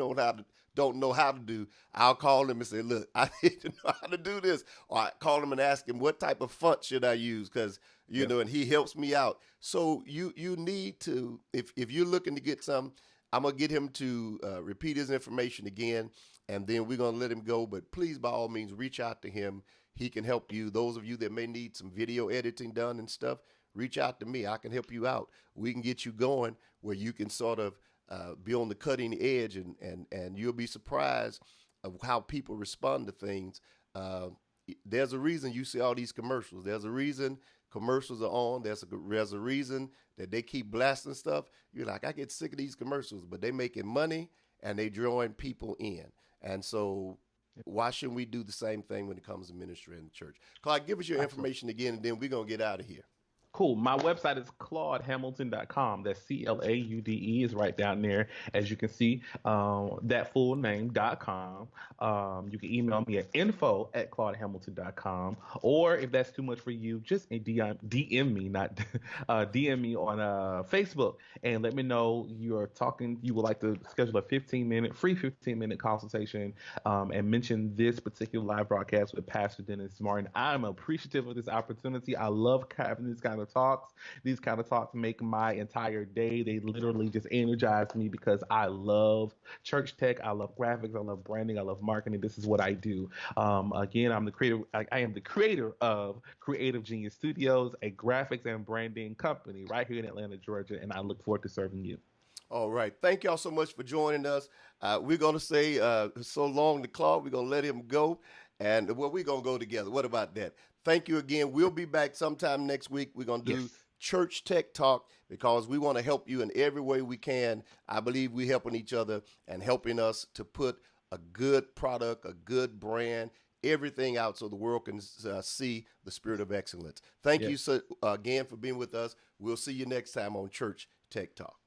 don't know how to do, I'll call him and say, look, I need to know how to do this. Or I call him and ask him, what type of font should I use? Because, and he helps me out. So you need to, if you're looking to get some, I'm going to get him to repeat his information again, and then we're going to let him go. But please, by all means, reach out to him. He can help you. Those of you that may need some video editing done and stuff, reach out to me. I can help you out. We can get you going where you can sort of be on the cutting edge, and you'll be surprised of how people respond to things. There's a reason you see all these commercials. There's a reason commercials are on. There's a reason that they keep blasting stuff. You're like, I get sick of these commercials, but they making money and they drawing people in. And so why shouldn't we do the same thing when it comes to ministry in the church? Clyde, give us your information again, and then we're going to get out of here. Cool. My website is claudehamilton.com. That's CLAUDE is right down there. As you can see, that full name.com. You can email me at info@claudehamilton.com. Or if that's too much for you, just DM me, not DM me on Facebook and let me know you would like to schedule a free 15-minute consultation and mention this particular live broadcast with Pastor Dennis Martin. I'm appreciative of this opportunity. I love having this kind of talks. These kind of talks make my entire day. They literally just energize me because I love church tech. I love graphics. I love branding. I love marketing. This is what I do. Again, I'm the creator. I am the creator of Creative Genius Studios, a graphics and branding company right here in Atlanta, Georgia, and I look forward to serving you. All right. Thank y'all so much for joining us. We're going to say so long to Claude. We're going to let him go. And we're going to go together. What about that? Thank you again. We'll be back sometime next week. We're going to do Church Tech Talk because we want to help you in every way we can. I believe we're helping each other and helping us to put a good product, a good brand, everything out so the world can see the spirit of excellence. Thank you again for being with us. We'll see you next time on Church Tech Talk.